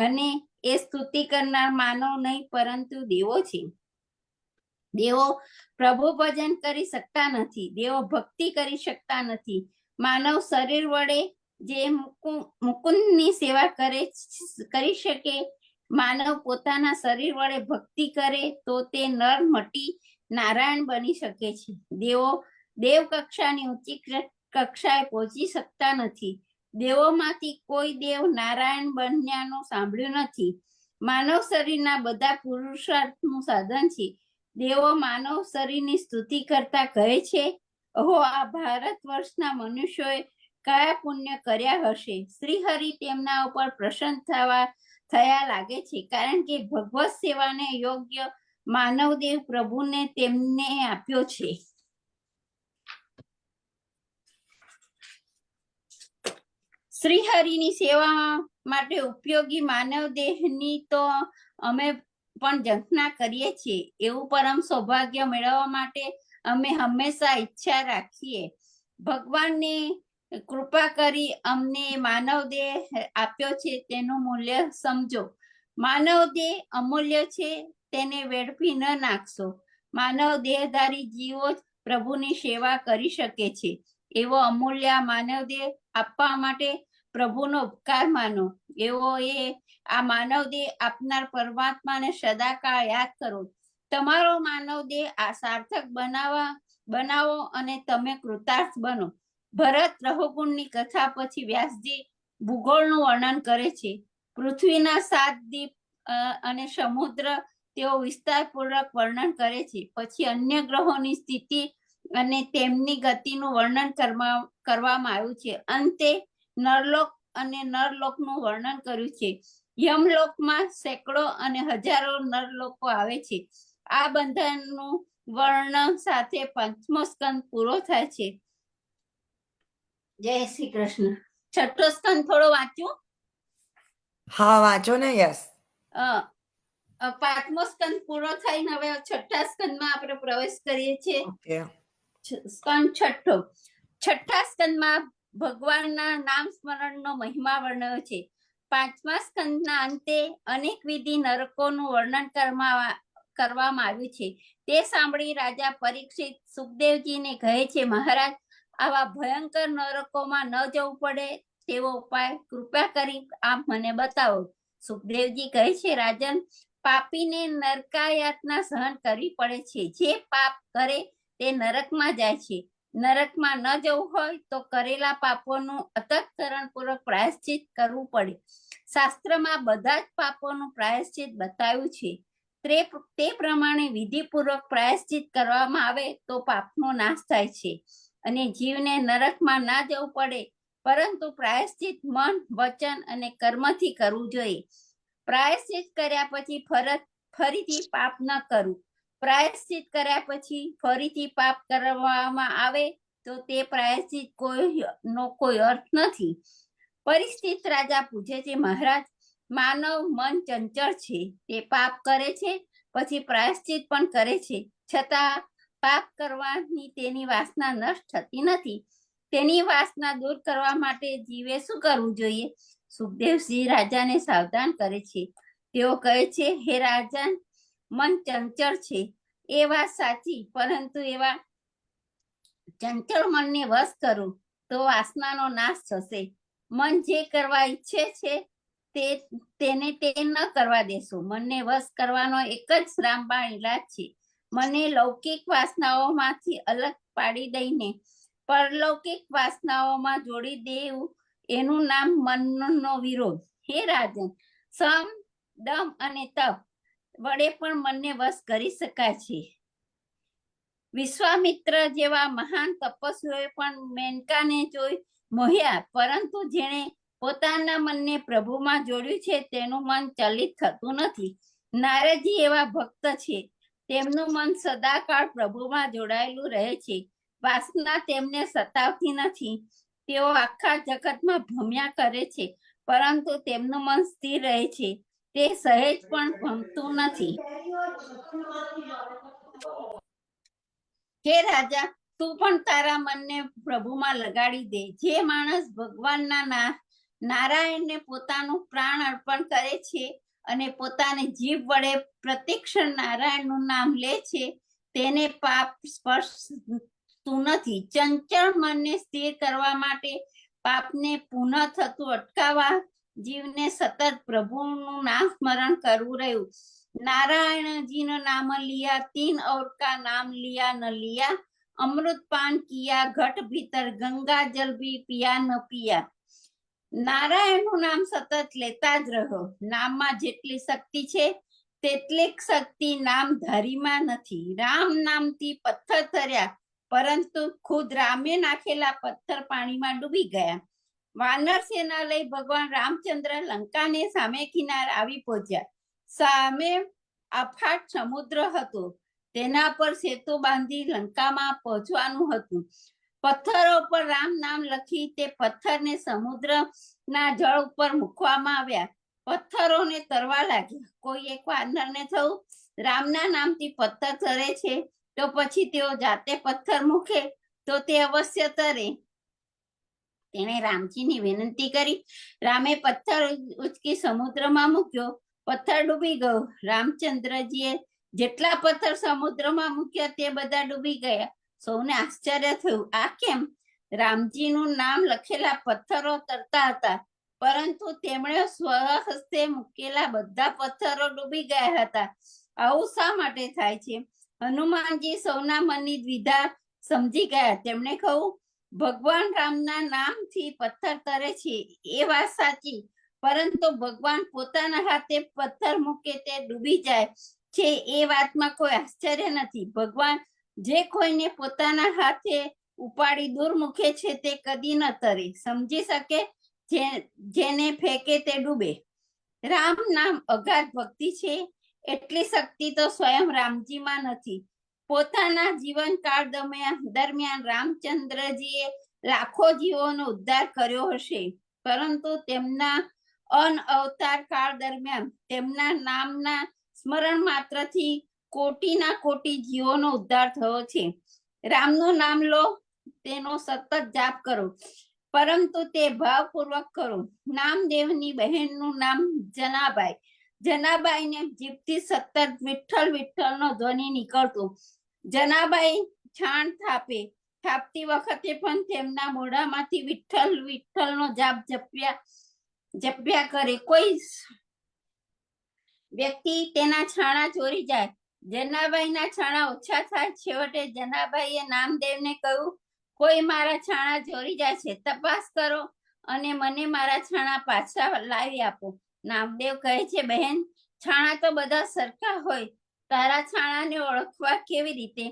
Speaker 3: અને એ સ્તુતિ કરનાર માનવ નહીં પરંતુ દેવો છે. દેવો પ્રભુ ભજન કરી શકતા નથી. દેવો ભક્તિ કરી શકતા નથી. માનવ શરીર વડે જે મુકુંદની સેવા કરી શકે, માનવ પોતાના શરીર વડે ભક્તિ કરે તો તે નર મટી નારાયણ બની શકે છે. દેવો દેવ કક્ષાની ઊંચી કક્ષાએ પહોંચી શકતા નથી. દેવોમાંથી કોઈ દેવ નારાયણ બન્યાનું સાંભળ્યું નથી. માનવ શરીરના બધા પુરુષાર્થનું સાધન છે. દેવો માનવ શરીરની સ્તુતિ કરતા કહે છે, ઓહો, આ ભારત વર્ષના મનુષ્યોએ કયા પુણ્ય કર્યા હશે. શ્રી હરિ તેમના ઉપર પ્રસન્ન થયા લાગે છે, કારણ કે ભગવત સેવાને યોગ્ય માનવદેવ પ્રભુને તેમને આપ્યો છે. શ્રી હરિની સેવા માટે ઉપયોગી માનવ દેહની તો અમે પણ ઝંખના કરીએ છીએ. એવું પરમ સૌભાગ્ય મેળવવા માટે અમે હંમેશા ઈચ્છા રાખીએ. ભગવાનને કૃપા કરી અમને માનવ દેહ આપ્યો છે, તેનું મૂલ્ય સમજો. માનવ દેહ અમૂલ્ય છે, તેને વેડફી ન નાખશો. માનવ દેહધારી જીવો જ પ્રભુની સેવા કરી શકે છે. એવો અમૂલ્ય માનવ દેહ આપવા માટે પ્રભુનો ઉપકાર માનો. એવો આ માનવ દેહ આપનાર પરમાત્માને સદાકાળ યાદ કરો. તમારો માનવ દેહ આ સાર્થક બનાવો અને તમે કૃતાર્થ બનો. ભરત રહુગુણની કથા પછી વ્યાસજી ભૂગોળનું વર્ણન કરે છે. પૃથ્વીના 7 દીપ અને સમુદ્ર તેઓ વિસ્તારપૂર્વક વર્ણન કરે છે. પછી અન્ય ગ્રહોની સ્થિતિ અને તેમની ગતિનું વર્ણન કરવામાં આવ્યું છે. અંતે નરલોક અને નરલોકનું વર્ણન કર્યું છે. યમલોકમાં સેંકડો અને હજારો નરલોકો આવે છે. આ બંધાનું વર્ણન સાથે 5મો સ્કંદ પૂરો થાય છે. જય શ્રી કૃષ્ણ. 6ઠ્ઠો સ્કંદ થોડો વાંચું?
Speaker 2: હા, વાંચો ને. યસ.
Speaker 3: 5મો સ્કંદ પૂરો થઈને હવે 6ઠ્ઠા સ્કંદમાં આપણે પ્રવેશ કરીએ છીએ.
Speaker 2: ઓકે.
Speaker 3: સ્કંદ 6ઠ્ઠો. 6ઠ્ઠા સ્કંદમાં ભગવાનના નામ સ્મરણનો મહિમા વર્ણવ્યો છે. 5મા સ્કંદના અંતે અનેક વિધિ નરકોનું વર્ણન કરવામાં આવ્યું છે. તે સાંભળી રાજા પરીક્ષિત સુખદેવજીને કહે છે, મહારાજ, આવા ભયંકર નરકોમાં ન જવું પડે તેવો ઉપાય કૃપા કરી આપ મને બતાવો. સુખદેવજી કહે છે, રાજન, પાપીને નરકાયાતના સહન કરવી પડે છે. જે પાપ કરે તે નરકમાં જાય છે. નરકમાં ન જવું હોય તો કરેલા પાપોનું અંતઃકરણ પૂર્વક પ્રાયશ્ચિત કરવું પડે. શાસ્ત્રમાં બધા જ પાપોનું પ્રાયશ્ચિત બતાવ્યું છે. તે પ્રમાણે વિધિપૂર્વક પ્રાયશ્ચિત કરવામાં આવે તો પાપનો નાશ થાય છે અને જીવને નરકમાં ના જવું પડે, પરંતુ પ્રાયશ્ચિત મન, વચન અને કર્મથી કરવું જોઈએ. પ્રાયશ્ચિત કર્યા પછી ફરીથી પાપ ન કરવું. પ્રાયશ્ચિત કર્યા પછી ફરીથી પાપ કરવામાં આવે તો તે પ્રાયશ્ચિત કોઈ અર્થ નથી. પરિસ્થિત રાજા પૂછે છે, મહારાજ, માનવ મન ચંચળ છે. તે પાપ કરે છે, પછી પ્રાયશ્ચિત પણ કરે છે, છતાં પાપ કરવાની તેની વાસના નષ્ટ થતી નથી. તેની વાસના દૂર કરવા માટે જીવે શું કરવું જોઈએ? સુખદેવસિંહ રાજાને સાવધાન કરે છે. તેઓ કહે છે, હે રાજન, મન ચંચળ છે એ વાત સાચી, પરંતુ એવા ચંચળ મનને વશ કરો તો વાસનાનો નાશ થશે. મન જે કરવા ઈચ્છે છે તેને ન કરવા દેશો. મનને વશ કરવાનો એક જ રામબાણ ઈલાજ છે. મને લૌકિક વાસનાઓમાંથી અલગ પાડી દઈને પરલૌકિક વાસનાઓમાં જોડી દેવું એનું નામ મનનો વિરોધ. હે રાજન, સમ, દમ અને તપ વડે પણ મનને વશ કરી શકાય છે. વિશ્વામિત્ર જેવા મહાન તપસ્વીઓએ પણ મેનકાને જોઈ મોહ્યા, પરંતુ જેણે પોતાના મનને પ્રભુમાં જોડ્યું છે તેનું મન ચલિત થતું નથી. નારદજી એવા ભક્ત છે, તેમનું મન સદાકાળ પ્રભુમાં જોડાયેલું રહે છે. વાસના તેમને સતાવતી નથી. તેઓ આખા જગતમાં ભમ્યા કરે છે, પરંતુ તેમનું મન સ્થિર રહે છે. તે સહેજ પણ ભમતું નથી. હે રાજા, તું પણ તારા મનને પ્રભુમાં લગાડી દે. જે માણસ ભગવાનના નારાયણને પોતાનું પ્રાણ અર્પણ કરે છે અને પોતાની જીભ વડે પ્રતિક્ષણ નારાયણનું નામ લે છે, તેને પાપ સ્પર્શતું નથી. ચંચળ મનને સ્થિર કરવા માટે પાપને પુનઃ થતું અટકાવવા જીવને સતત પ્રભુનું નામ સ્મરણ કરવું રહ્યું. नारायण जी ने नाम लिया, 3 और का नाम लिया न लिया, अमृत पान किया घट भीतर, गंगा जल भी पिया न पिया. નારાયણ નું નામ સતત લેતા જ રહો. નામમાં જેટલી શક્તિ છે તેટલી શક્તિ નામધારીમાં નથી. રામ નામથી પથ્થર તર્યા, પરંતુ ખુદ રામે નાખેલા પથ્થર પાણીમાં ડૂબી ગયા. વાનર સેના લઈ ભગવાન રામચંદ્ર લંકાને સામે કિનારે આવી પહોંચ્યા. સામે અફાટ સમુદ્ર હતો. તેના પર સેતુ બાંધી લંકામાં પહોંચવાનું હતું. પથ્થરો પર રામ નામ લખી તે પથ્થરને સમુદ્રના જળ ઉપર મૂકવામાં આવ્યા. પથ્થરોને તરવા લાગ્યા. કોઈ એક વાનરને થયું, રામના નામથી પથ્થર તરે છે તો પછી તેઓ જાતે પથ્થર મૂકે તો તે અવશ્ય તરે. તેણે રામજીની વિનંતી કરી. રામે પથ્થર ઉચકી સમુદ્રમાં મૂક્યો. પથ્થર ડૂબી ગયો. રામચંદ્રજીએ જેટલા પથ્થર સમુદ્રમાં મૂક્યા તે બધા ડૂબી ગયા. સૌને આશ્ચર્ય થયું, આ કેમ? રામજીનું નામ લખેલા પથ્થરો તરતા હતા, પરંતુ તેમણે સ્વહસ્તે મૂકેલા બધા પથ્થરો ડૂબી ગયા હતા. આવું શા માટે થાય છે? હનુમાનજી સૌના મનની દ્વિધા સમજી ગયા. તેમણે કહ્યું, ભગવાન રામના નામથી પથ્થર તરે છે એ વાત સાચી, પરંતુ ભગવાન પોતાના હાથે પથ્થર મૂકે તે ડૂબી જાય છે એ વાતમાં કોઈ આશ્ચર્ય નથી. ભગવાન જે કોઈને પોતાના હાથે ઉપાડી દૂર મૂકે છે તે કદી ન તરે. સમજી શકે, જેને ફેંકે તે ડૂબે. રામ નામ અગાધ ભક્તિ છે, એટલી શક્તિ તો સ્વયં રામજીમાં નથી. પોતાના જીવનકાળ દરમિયાન રામચંદ્રજીએ લાખો જીવોનો ઉદ્ધાર કર્યો હશે, પરંતુ તેમના અવતાર કાળ દરમિયાન તેમના નામના સ્મરણ માત્રથી કોટીના કોટી જીવોનો ઉદ્ધાર થયો છે. રામનું નામ લો, તેનો સતત જાપ કરો, પરંતુ તે ભાવપૂર્વક કરો. નામદેવની બહેનનું નામ જનાબાઈ. જનાબાઈને જીભથી સતત વિઠ્ઠલ વિઠ્ઠલનો ધ્વનિ નીકળતો. જનાબાઈ છાણ થાપતી વખતે પણ તેમના મોઢામાંથી વિઠ્ઠલ વિઠ્ઠલનો જાપ જપ્યા કરે. કોઈ વ્યક્તિ તેના છાણા ચોરી જાય, જનાબાઈના છાણા ઓછા થાય. છેવટે જનાબાઈએ નામદેવને કહ્યું, કોઈ મારા છાણા ચોરી જાય છે, તપાસ કરો અને મને મારા છાણા પાછા લાવી આપો. નામદેવ કહે છે, બહેન, છાણા તો બધા સરખા હોય, તારા છાણાને ઓળખવા કેવી રીતે?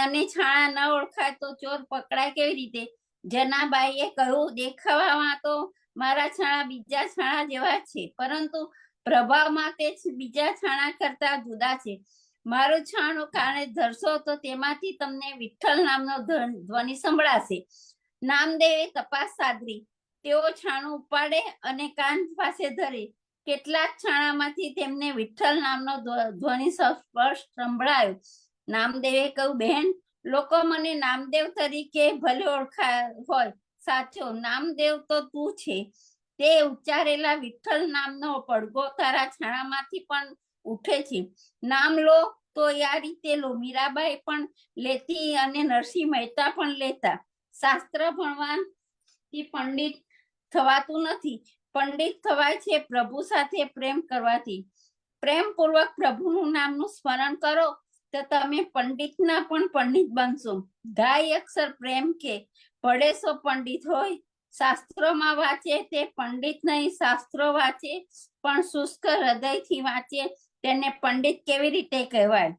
Speaker 3: અને છાણા ન ઓળખાય તો ચોર પકડાય કેવી રીતે? જનાબાઈએ કહ્યું, દેખાવામાં તો મારા છાણા બીજા છાણા જેવા છે, પરંતુ પ્રભાવમાં તે બીજા છાણા કરતા જુદા છે. મારું છાણું કારણે ધરશો તો તેમાંથી તમને વિઠ્ઠલ નામનો ધ્વનિ સંભળાશે. નામદેવે તપાસ સાધરી. તેઓ છાણું ઉપાડે અને કાન પાસે ધરે. કેટલાક છાણામાંથી તેમને વિઠ્ઠલ નામનો ધ્વનિ સ્પર્શ સંભળાયો. નામદેવે કહ્યું, બહેન, લોકો મને નામદેવ તરીકે ભલે ઓળખાય હોય, સાચો નામદેવ તો તું છે. તે ઉચ્ચારેલા વિઠ્ઠલ નામનો પડઘો તારા છાણામાંથી પણ ઉઠે છે. નામ લો તો આ રીતે લો. મીરાબાઈ પણ લેતી અને નરસિંહ મહેતા પણ લેતા. શાસ્ત્ર ભણવાથી પંડિત થવાતું નથી. પંડિત થવાય છે પ્રભુ સાથે પ્રેમ કરવાથી. પ્રેમપૂર્વક પ્રભુનું નામનું સ્મરણ કરો તો તમે પંડિતના પણ પંડિત બનશો. ધાય અક્ષર પ્રેમ કે, પડેસો પંડિત હોય શાસ્ત્રોમાં વાંચે તે પંડિત નહીં, શાસ્ત્રો વાંચે પણ શુષ્ક હૃદયથી વાંચે તેને પંડિત કેવી રીતે કહેવાય?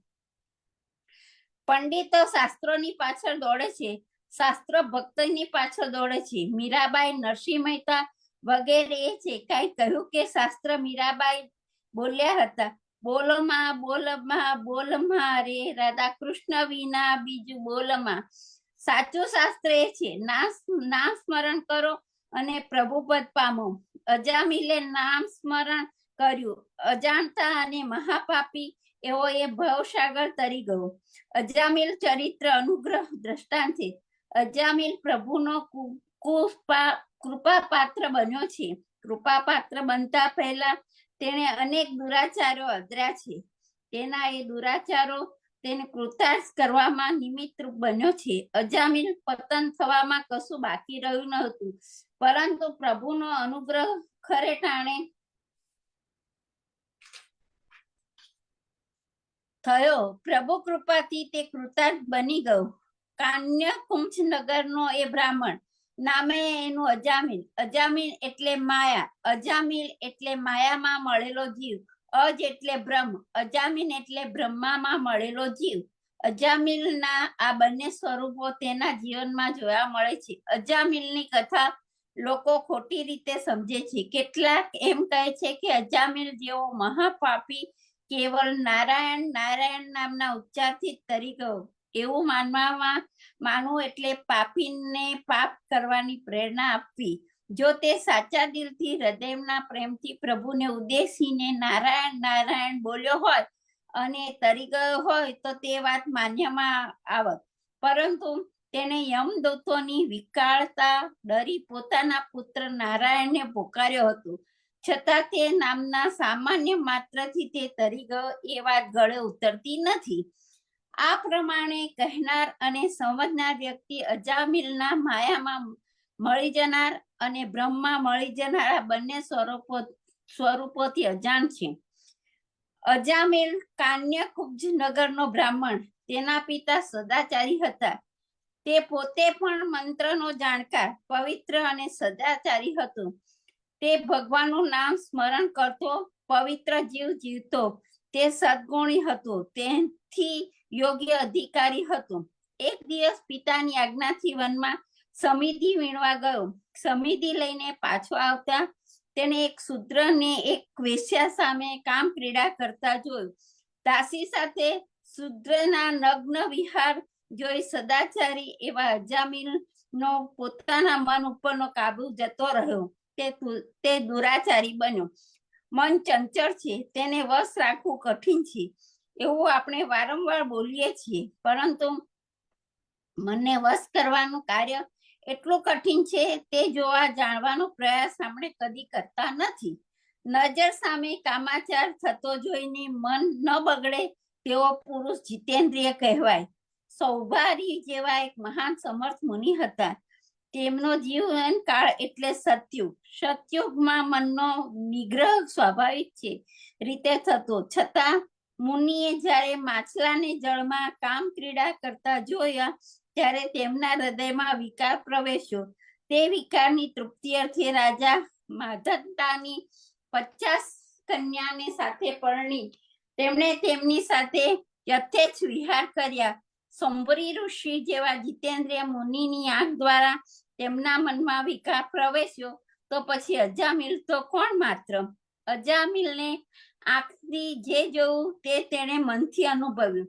Speaker 3: પંડિતો શાસ્ત્રોની પાછળ દોડે છે, શાસ્ત્ર ભક્તની પાછળ દોડે છે. મીરાબાઈ, નરસિંહ મહેતા વગેરે એ છે કઈ કહ્યું કે શાસ્ત્ર મીરાબાઈ બોલ્યા હતા, બોલમાં બોલમાં બોલમાં રે રાધા કૃષ્ણ વિના બીજું બોલમાં. સાચું શાસ્ત્ર એ છે, નામ સ્મરણ કરો અને પ્રભુપદ પામો. અજામિલે નામ સ્મરણ કર્યું, અજાણતા અને મહાપાપી એવો એ ભવસાગર તરી ગયો. અજામિલ ચરિત્ર અનુગ્રહ દ્રષ્ટાંત છે. અજામિલ પ્રભુનો કૃપા પાત્ર બન્યો છે. કૃપા પાત્ર બનતા પહેલા તેને અનેક દુરાચારો અધર્યા છે. તેના એ દુરાચારો તેને કૃતાર્થ કરવામાં નિમિત્તરૂપ બન્યો છે. અજામિલ પતન થવામાં કશું બાકી રહ્યું ન હતું, પરંતુ પ્રભુનો અનુગ્રહ ખરે ટાણે થયો. પ્રભુ કૃપાથી તે કૃતાર્થ બની ગયો. કાન્ય કુંભ નગરનો એ બ્રાહ્મણ, નામે એનું અજામિલ. અજામિલ એટલે માયા, અજામિલ એટલે માયામાં મળેલો જીવ, અજ એટલે બ્રહ્મ, અજામિલ એટલે બ્રહ્મામાં મળેલો જીવ. અજામિલના આ બંને સ્વરૂપો તેના જીવનમાં જોવા મળે છે. અજામિલની કથા લોકો ખોટી રીતે સમજે છે. કેટલાક એમ કહે છે કે અજામિલ જેવો મહાપાપી કેવળ નારાયણ નારાયણ નામના ઉચ્ચારથી જ તરી ગયો. એવું માનવું એટલે પાપીને પાપ કરવાની પ્રેરણા આપવી. જો તે સાચા દિલથી હૃદયના પ્રેમથી પ્રભુને ઉદ્દેશીને નારાયણ નારાયણ બોલ્યો હોય અને તરી ગયો હોય તો તે વાત માન્યમાં આવત, પરંતુ તેને યમદૂતોની વિકળતા ડરી પોતાના પુત્ર નારાયણને પોકાર્યો હતો, છતાં તે નામના સામાન્ય માત્રથી તે તરી ગયો એ વાત ગળે ઉતરતી નથી. આ પ્રમાણે કહેનાર અને સમજનાર વ્યક્તિ અજામિલના માયામાં મળી જનાર અને બ્રહ્મમાં મળી જનાર આ બંને સ્વરૂપોથી અજાણ છે. અજામિલ કાન્યકુબ્જ નગરનો બ્રાહ્મણ, તેના પિતા સદાચારી હતા. તે પોતે પણ મંત્રનો જાણકાર, પવિત્ર અને સદાચારી હતો. તે ભગવાનનું નામ સ્મરણ કરતો, પવિત્ર જીવ જીવતો. તે સદગુણી હતો, તેથી યોગ્ય અધિકારી હતો. એક દિવસ પિતાની આજ્ઞાથી વનમાં સમિધિ વીણવા ગયો. સમિધિ લઈને પાછો આવતા તેને એક શૂદ્રને એક વેશ્યા સામે કામ ક્રીડા કરતા જોયું. દાસી સાથે શૂદ્રના નગ્ન વિહાર જોઈ સદાચારી એવા અજામિલનો પોતાના મન ઉપરનો કાબુ જતો રહ્યો. તે દુરાચારી બન્યો. મન ચંચળ છે, તેને વશ રાખવું કઠિન છે એવું આપણે વારંવાર બોલીએ છીએ, પરંતુ મનને વશ કરવાનું કાર્ય એટલું કઠિન છે તે જોવા જાણવાનો પ્રયાસ આપણે કદી કરતા નથી. નજર સામે કામાચાર થતો જોઈને મન ન બગડે તેવો પુરુષ જીતેન્દ્રિય કહેવાય. સૌભારી જેવા એક મહાન સમર્થ મુનિ હતા. તેમનો જીવન કાળ એટલે સતયુગ. સતયુગમાં મનનો નિગ્રહ સ્વાભાવિક છે રીતે થતો, છતાં મુનિએ જ્યારે માછલાને જળમાં કામ ક્રીડા કરતા જોયા ત્યારે તેમના હૃદયમાં વિકાર પ્રવેશ્યો. તે વિકારની તૃપ્તિ અર્થે રાજા માધવતાની 50 કન્યાને સાથે પરણી તેમણે તેમની સાથે યથેચ્છ વિહાર કર્યા. સંભરી ઋષિ જેવા જીતેન્દ્રિય મુનિની આંખ દ્વારા તેમના મનમાં વિકાર પ્રવેશ્યો તો પછી અજામિલ તો કોણ માત્ર. અજામિલને આંખથી જે જોવું તે તેણે મનથી અનુભવ્યું.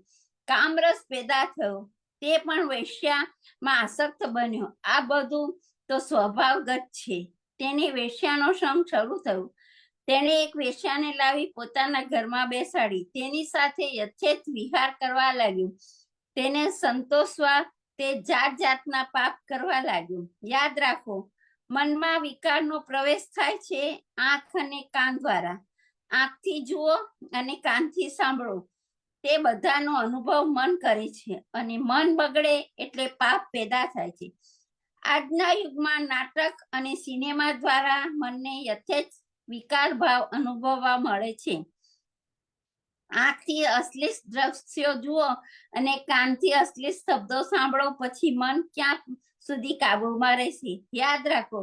Speaker 3: કામરસ પેદા થયો, તે પણ વેશ્યામાં આસક્ત બન્યો. આ બધું તો સ્વભાવગત છે. તેને વેશ્યાનો સંગ શરૂ થયો. તેણે એક વેશ્યાને લાવી પોતાના ઘરમાં બેસાડી તેની સાથે યથેચ્છ વિહાર કરવા લાગ્યો. તેને સંતોષવા તે જાત જાતના પાપ કરવા લાગ્યો. યાદ રાખો, મનમાં વિકારનો પ્રવેશ થાય છે આંખ અને કાન દ્વારા. આંખથી જુઓ અને કાનથી સાંભળો, તે બધાનો અનુભવ મન કરે છે અને મન બગડે એટલે પાપ પેદા થાય છે. આજના યુગમાં નાટક અને સિનેમા દ્વારા મનને યથેચ્છ વિકાર ભાવ અનુભવવા મળે છે. આંખથી અશ્લીલ દ્રશ્યો જુઓ અને કાનથી અશ્લીલ શબ્દો સાંભળો, પછી મન ક્યાં સુધી કાબુમાં રહેશે. યાદ રાખો,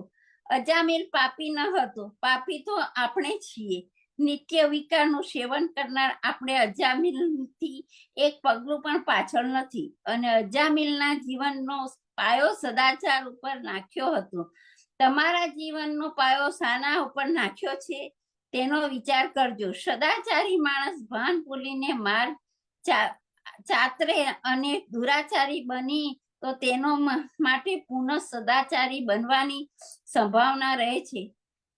Speaker 3: અજામિલ પાપી ન હતો, પાપી તો આપણે છીએ. નિત્ય વિકારનું સેવન કરનાર આપણે અજામિલથી એક પગલું પણ પાછળ નથી, અને અજામિલના જીવનનો પાયો સદાચાર ઉપર નાખ્યો હતો. તમારા જીવનનો પાયો શાના ઉપર નાખ્યો છે તેનો વિચાર કરજો. સદાચારી માણસ ભાન ભૂલીને માર્ગ ચાતરે અને દુરાચારી બની તો તેનો માટે પુનઃ સદાચારી બનવાની સંભાવના રહે છે.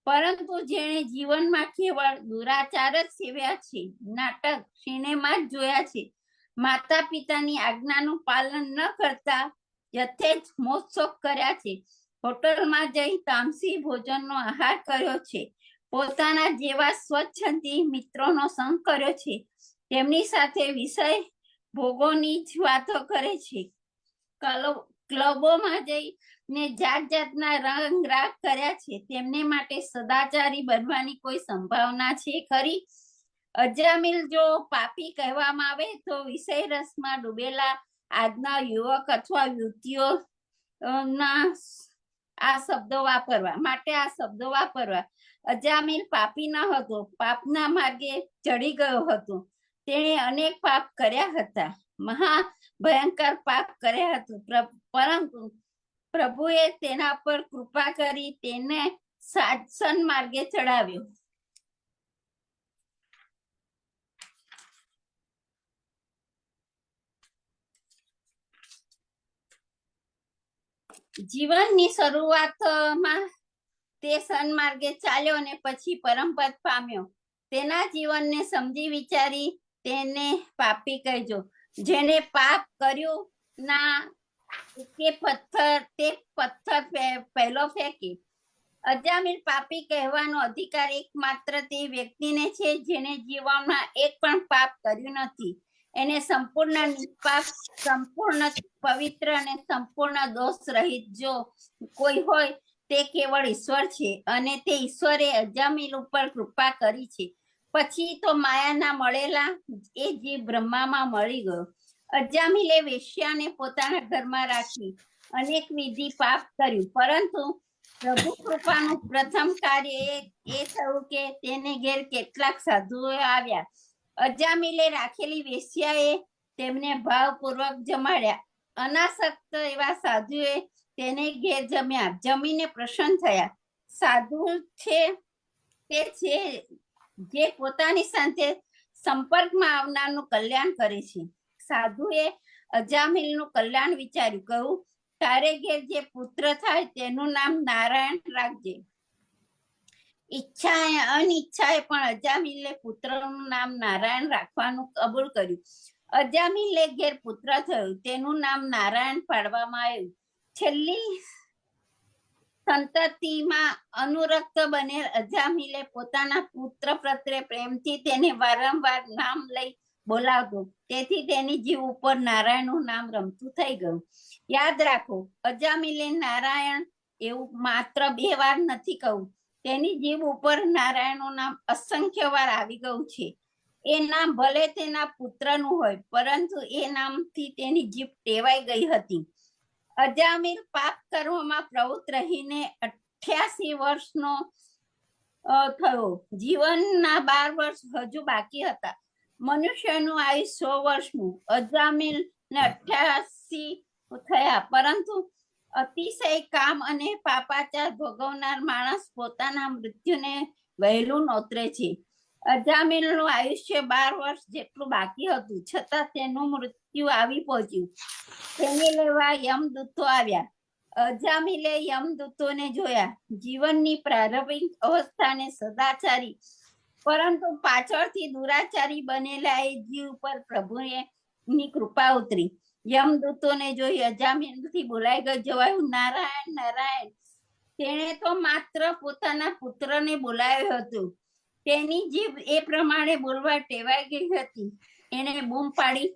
Speaker 3: પરંતુ જેણે જીવનમાં કેવળ દુરાચાર જ સેવ્યા છે, નાટક સિનેમા જ જોયા છે, માતા પિતાની આજ્ઞાનું પાલન ન કરતા યથેચ્છ મોજશોખ કર્યા છે, હોટલમાં જઈ તામસી ભોજનનો આહાર કર્યો છે, પોતાના જેવા સ્વચ્છંદી મિત્રોનો સંગ કર્યો છે, તેમની સાથે વિષય ભોગોની જ વાતો કરે છે, ક્લબોમાં જઈને જાત જાતના રંગ રાગ કર્યા છે, તેમને માટે સદાચારી બનવાની કોઈ સંભાવના છે ખરી? અજામિલ જો પાપી કહેવામાં આવે તો વિષય રસમાં ડૂબેલા આજના યુવક અથવા યુવતીઓ આ શબ્દો વાપરવા. અજામિલ પાપી ન હતો, પાપના માર્ગે ચડી ગયો હતો. તેણે અનેક પાપ કર્યા હતા, મહા ભયંકર પાપ કર્યા હતા, પરંતુ પ્રભુએ તેના પર કૃપા કરી તેને સન્માર્ગે ચડાવ્યો. જીવનની શરૂઆતમાં તે સન્માર્ગે ચાલ્યો અને પછી પરમપદ પામ્યો. તેના જીવનને સમજી વિચારી તેને પાપી કહેજો. જેને પાપ કર્યું ના તે પથ્થર પહેલો ફેંકી. અજામિલ પાપી કહેવાનો અધિકાર એકમાત્ર તે વ્યક્તિને છે જેને જીવનમાં એક પણ પાપ કર્યું નથી. એને સંપૂર્ણ નિષ્પાપ, સંપૂર્ણ પવિત્ર અને સંપૂર્ણ દોષ રહિત જો કોઈ હોય તે કેવળ ઈશ્વર છે, અને તે ઈશ્વરે અજામિલ ઉપર કૃપા કરી છે. પછી તો માયાના મળેલા એ જીવ બ્રહ્મામાં મળી ગયો. અજામિલે વેશ્યાને પોતાના ઘરમાં રાખી અનેક વિધિ પાપ કર્યું, પરંતુ પ્રભુ કૃપાનું પ્રથમ કાર્ય એ થયું કે તેને ઘેર કેટલાક સાધુઓ આવ્યા. અજામિલે રાખેલી વેશ્યાએ તેમને ભાવપૂર્વક જમાડ્યા. અનાસક્ત એવા સાધુએ તેને ઘેર જમ્યા, જમીને પ્રસન્ન થયા. સાધુ છે તે છે જે પોતાની સાથે સંપર્કમાં આવનારનું કલ્યાણ કરે છે. સાધુએ અજામિલનું કલ્યાણ વિચાર્યું, કહ્યું, તારે ઘેર જે પુત્ર થાય તેનું નામ નારાયણ રાખજે. ઈચ્છાએ અનિચ્છાએ પણ અજામિલે પુત્રનું નામ નારાયણ રાખવાનું કબૂલ કર્યું. અજામિલે ઘેર પુત્ર થયું, તેનું નામ નારાયણ પાડવામાં આવ્યું. છેલ્લી સંતતિમાં અનુરક્ત બનેલ અજામિલે પોતાના પુત્ર પ્રત્યે પ્રેમથી તેને વારંવાર નામ લઈ બોલાવતો, તેથી તેની જીવ ઉપર નારાયણનું નામ રમતું થઈ ગયું. યાદ રાખો, અજામિલે નારાયણ એવું માત્ર 2 વાર નથી કહ્યું, તેની જીવ ઉપર નારાયણનું નામ અસંખ્ય વાર આવી ગયું છે. એ નામ ભલે તેના પુત્રનું હોય, પરંતુ એ નામથી તેની જીભ ટેવાઈ ગઈ હતી. અજામિલ પાપ કર્મમાં પ્રવૃત્ત રહીને 88 વર્ષનો થયો. જીવનના 12 વર્ષ હજુ બાકી હતા. મનુષ્યનું આયુષ્ય 100 વર્ષનું. અજામિલને 88 થયા, પરંતુ અતિશય કામ અને પાપાચાર ભોગવનાર માણસ પોતાના મૃત્યુને વહેલું નોતરે છે. અજામિલનું આયુષ્ય 12 વર્ષ જેટલું બાકી હતું, છતાં તેનું મૃત્યુ આવી પહોંચ્યું. તેને લેવા યમદૂતો આવ્યા. અજામિલે યમદૂતોને જોયા. જીવનની પ્રારંભિક અવસ્થાને સદાચારી પરંતુ પાછળથી દુરાચારી બનેલા એ જીવ પર પ્રભુની કૃપા ઉતરી. યમદૂતોને જોઈ અજામિલથી બોલાઈ જવાયું, નારાયણ નારાયણ. તેણે તો માત્ર પોતાના પુત્રને બોલાવ્યો હતો. તેની જીભ એ પ્રમાણે બોલવા ટેવાઈ ગઈ હતી. એણે બૂમ પાડી,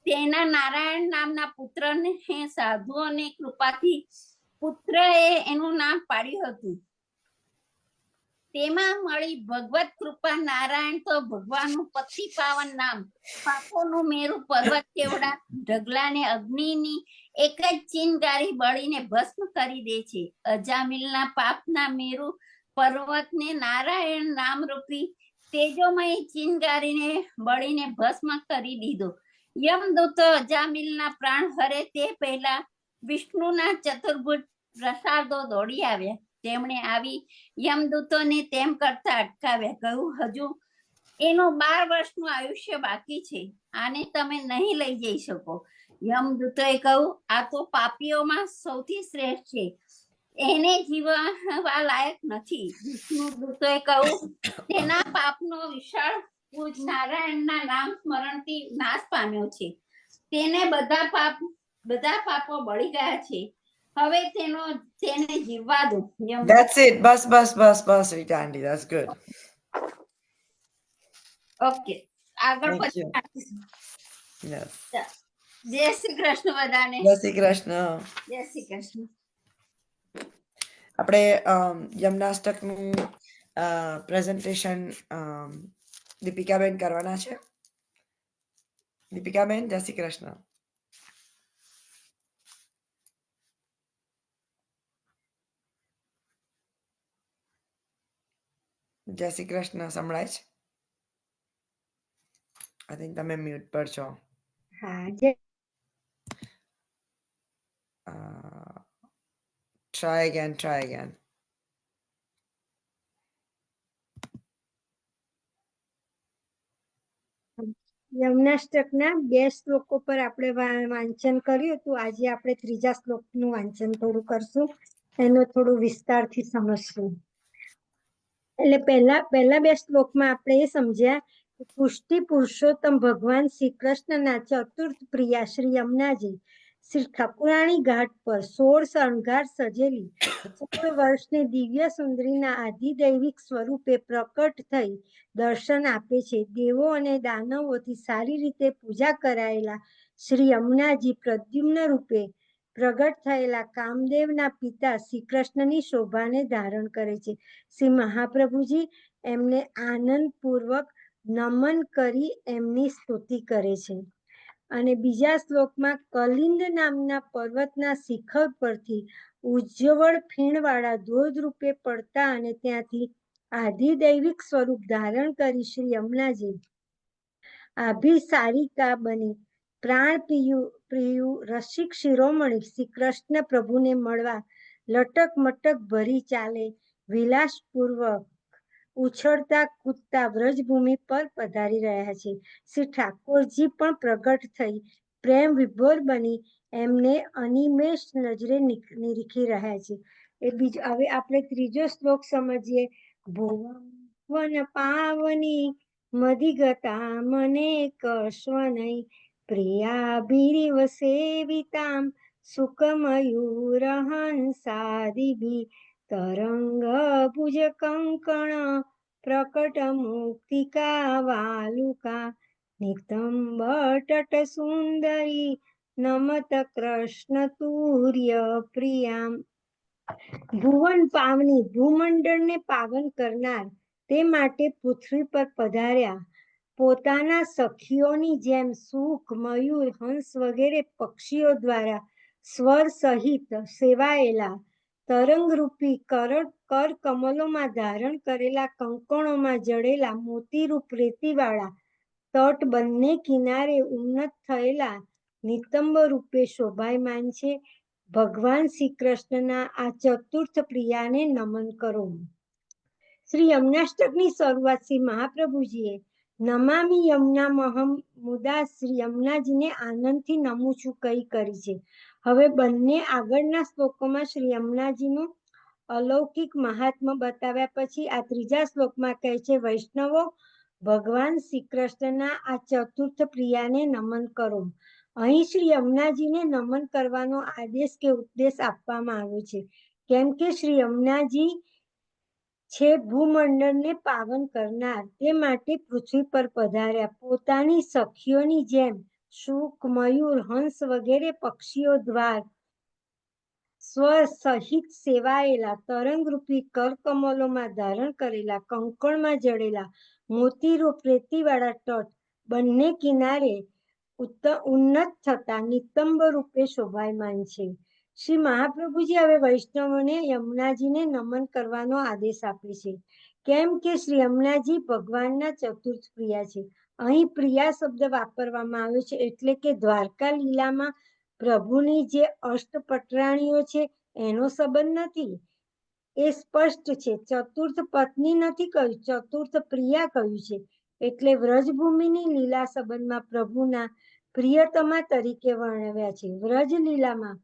Speaker 3: તેના નારાયણ નામના પુત્રને સાધુઓની કૃપાથી પુત્રએ એનું નામ પાડ્યું હતું. તેમાં મળી ભગવત કૃપા. નારાયણ તો ભગવાનનું પતિ પાવન નામ. પાપોનું મેરુ પર્વત કેવડા. ઢગલાને અગ્નિની એક જ ચિનગારી બળીને ભસ્મ કરી દે છે. અજામિલના પાપના મેરુ પર્વતને નારાયણ નામ રૂપી તેજોમય ચિનગારીને બળીને ભસ્મ કરી દીધો. યમદૂતો અજામિલના પ્રાણ હરે તે પહેલા વિષ્ણુના ચતુર્ભુજ પ્રસાદો દોડી આવ્યા. તેમણે આવી યમદૂતોને તેમ કરતા અટકાવ્યા. કહ્યું, હજુ એનું 12 વર્ષનું આયુષ્ય બાકી છે. આને તમે નહીં લઈ જઈ શકો. યમદૂતોએ કહ્યું, આ તો પાપીઓમાં સૌથી શ્રેષ્ઠ છે, એને જીવવા લાયક નથી. વિષ્ણુદૂતોએ કહ્યું, તેના પાપનો વિશાળ પૂજ નારાયણના નામ સ્મરણથી નાશ પામ્યો છે. તેને બધા પાપો બળી ગયા છે. હવે તેને જીવવા દો.
Speaker 2: That's it. Bus Rita aunty, that's good.
Speaker 3: Okay, આગળ
Speaker 2: Thank
Speaker 3: પછી
Speaker 2: you.
Speaker 3: રાખીશું.
Speaker 2: Yes.
Speaker 3: જય શ્રી કૃષ્ણ બધાને.
Speaker 2: જય શ્રી કૃષ્ણ.
Speaker 3: જય શ્રી કૃષ્ણ.
Speaker 2: આપણે યમનાષ્ટકનું પ્રેઝન્ટેશન દીપિકાબેન કરવાના છે. દીપિકાબેન, જય શ્રી કૃષ્ણ. જય શ્રી કૃષ્ણ. સંભળાય છે? આઈ થિંક તમે મ્યુટ પર છો.
Speaker 7: હા,
Speaker 2: Try again.
Speaker 7: યમનાષ્ટકના 2 શ્લોકો પર આપણે વાંચન કર્યું હતું. આજે આપણે 3જા શ્લોકનું વાંચન થોડું કરશું, એનો થોડું વિસ્તારથી સમજશું. એટલે પહેલા 2 શ્લોકમાં આપણે એ સમજ્યા કે પુષ્ટિ પુરુષોત્તમ ભગવાન શ્રી કૃષ્ણના ચતુર્થ પ્રિયા શ્રી યમુનાજી શ્રી ઠાકુરાણી ઘાટ પર 16 શણગાર સજેલી 16 વર્ષની દિવ્ય સુંદરીના આધિદૈવિક સ્વરૂપે પ્રકટ થઈ દર્શન આપે છે. દેવો અને દાનવોથી સારી રીતે પૂજા કરાયેલા શ્રી યમુનાજી પ્રદ્યુમ્ન રૂપે પ્રગટ થયેલા કામદેવના પિતા શ્રી કૃષ્ણની શોભાને ધારણ કરે છે. શ્રી મહાપ્રભુજી એમને આનંદપૂર્વક નમન કરી એમની સ્તુતિ કરે છે. અને બીજા શ્લોકમાં કલિંદ નામના પર્વતના શિખર પરથી ઉજ્જવળ ફીણવાળા ધોધ રૂપે પડતા અને ત્યાંથી આધિદૈવિક સ્વરૂપ ધારણ કરી શ્રી યમુનાજી આભિસારિકા બની પ્રાણ પ્રિયુ રસિક શિરોમણી શ્રી કૃષ્ણ પ્રભુને મળવા લટક મટક ભરી ચાલે વિલાસપૂર્વક ઉછળતા કૂદતા વ્રજભૂમિ પર પધારી રહ્યા છે. શ્રી ઠાકોરજી પણ પ્રગટ થઈ પ્રેમ વિભોર બની એમને અનિમેષ નજરે નિરીખી રહ્યા છે. એ બીજો. હવે આપણે 3જો શ્લોક સમજીએ. ભુવન પાવની મધિગતા મને કશ્વનૈ પ્રિયાભિરિવ સેવિતામ સુકમયુર હંસાદિભિ તરંગ ભુજ કંકણ પ્રકટ મુક્તિકા વાલુકા નિતંબ સુંદરી નમત કૃષ્ણ તુર્ય પ્રિયામ. ભુવન પાવની, ભૂમંડળને પાવન કરનાર તે માટે પૃથ્વી પર પધાર્યા. પોતાના સખીઓની જેમ સુખ, મયુર, હંસ વગેરે પક્ષીઓ દ્વારા સ્વર સહિત સેવાયેલા તરંગરૂપી કર કમલોમાં ધારણ કરેલા કંકણોમાં જડેલા મોતીરૂપ રેતીવાળા તટ બંને કિનારે ઉન્નત થયેલા નિતંબ રૂપે શોભાયમાન છે. ભગવાન શ્રી કૃષ્ણના આ ચતુર્થ પ્રિયાને નમન કરો. શ્રી યમુનાષ્ટકની શરૂઆત શ્રી મહાપ્રભુજીએ નમામિ યમુનામહમ મુદા શ્રી યમુનાજીને આનંદથી નમું છું કહી કરી છે. હવે બંને આગળના શ્લોકોમાં શ્રી યમુનાજીનું અલૌકિક મહાત્મ્ય બતાવ્યા પછી આ 3જા શ્લોકમાં કહે છે, વૈષ્ણવો ભગવાન શ્રી કૃષ્ણના આ ચતુર્થ પ્રિયાને નમન કરો. અહીં શ્રી યમુનાજીને નમન કરવાનો આદેશ કે ઉપદેશ આપવામાં આવ્યો છે, કેમ કે શ્રી યમુનાજી છે ભૂમંડળને પાવન કરનાર, તે માટે પૃથ્વી પર પધાર્યા. પોતાની સખીઓની જેમ શુક, મયુર, હંસ વગેરે પક્ષીઓ દ્વારા સ્વ સહિત સેવાયેલા તરંગરૂપી કરકમલોમાં ધારણ કરેલા કંકણમાં જડેલા મોતીરૂપ રેતીવાળા તટ બંને કિનારે ઉન્નત થતા નિતંબ રૂપે શોભાયમાન છે. શ્રી મહાપ્રભુજી હવે વૈષ્ણવોને યમુનાજીને નમન કરવાનો આદેશ આપે છે, કેમ કે શ્રી યમુનાજી ભગવાનના ચતુર્થ પ્રિયા છે. અહીં પ્રિયા શબ્દ વાપરવામાં આવ્યો છે, એટલે કે દ્વારકા લીલામાં પ્રભુની જે અષ્ટપટરાણીઓ છે એનો સંબંધ નથી, એ સ્પષ્ટ છે. ચતુર્થ પત્ની નથી કહ્યું, ચતુર્થ પ્રિયા કહ્યું છે. એટલે વ્રજભૂમિની લીલા સંબંધમાં પ્રભુના પ્રિયતમા તરીકે વર્ણવ્યા છે. વ્રજ લીલામાં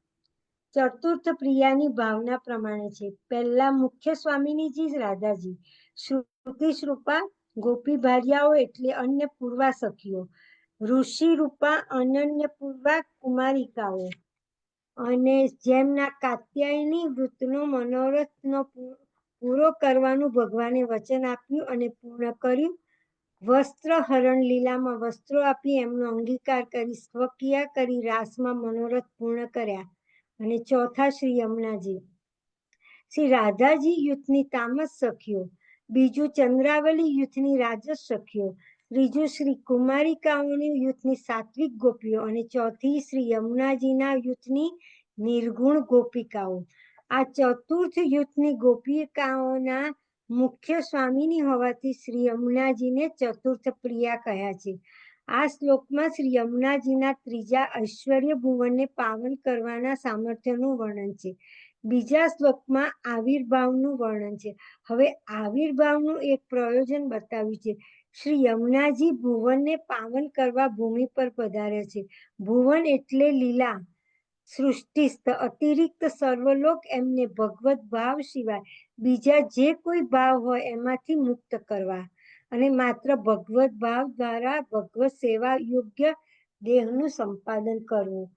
Speaker 7: ચતુર્થ પ્રિયાની ભાવના પ્રમાણે છે. પહેલા મુખ્ય સ્વામિનીજી રાધાજી, શ્રુતિ શ્રુપા ગોપી ભાર્યાઓ એટલે અન્ય પૂર્વા સખીઓ, ઋષિ રૂપા અનન્ય પૂર્વા કુમારિકાઓ, અને જેમના કાત્યાયની વૃત્તનો મનોરથનો પૂરો કરવાનું ભગવાને વચન આપ્યું અને પૂર્ણ કર્યું. વસ્ત્ર હરણ લીલામાં વસ્ત્રો આપી એમનો અંગીકાર કરી સ્વકીયા કરી રાસમાં મનોરથ પૂર્ણ કર્યા. અને ચોથા શ્રી યમુનાજી. શ્રી રાધાજી યુથની તામસ સખીઓ, બીજું ચંદ્રાવલી યુથની રાજસ સખીઓ, ત્રીજું શ્રી કુમારિકાઓની યુથની સાત્વિક ગોપીઓ અને ચોથી શ્રી યમુનાજીના યુથની નિર્ગુણ ગોપિકાઓ. આ ચતુર્થ યુથની ગોપિકાઓના મુખ્ય સ્વામીની હોવાથી શ્રી યમુનાજીને ચતુર્થ પ્રિયા કહ્યા છે. આ શ્લોકમાં શ્રી યમુનાજીના ત્રીજા ઐશ્વર્ય ભુવનને પાવન કરવાના સામર્થ્યનું વર્ણન છે. બીજા શ્લોકમાં આવિર્ભાવનું વર્ણન છે. હવે આવિર્ભાવનું એક પ્રયોજન બતાવ્યું છે. શ્રી યમુનાજી ભુવનને પાવન કરવા ભૂમિ પર પધાર્યા છે. ભુવન એટલે લીલા સૃષ્ટિસ્થ અતિરિક્ત સર્વલોક એમને ભગવત ભાવ સિવાય બીજા જે કોઈ ભાવ હોય એમાંથી મુક્ત કરવા અને માત્ર ભગવત ભાવ દ્વારા ભગવત સેવા યોગ્ય દેહનું સંપાદન કરવું,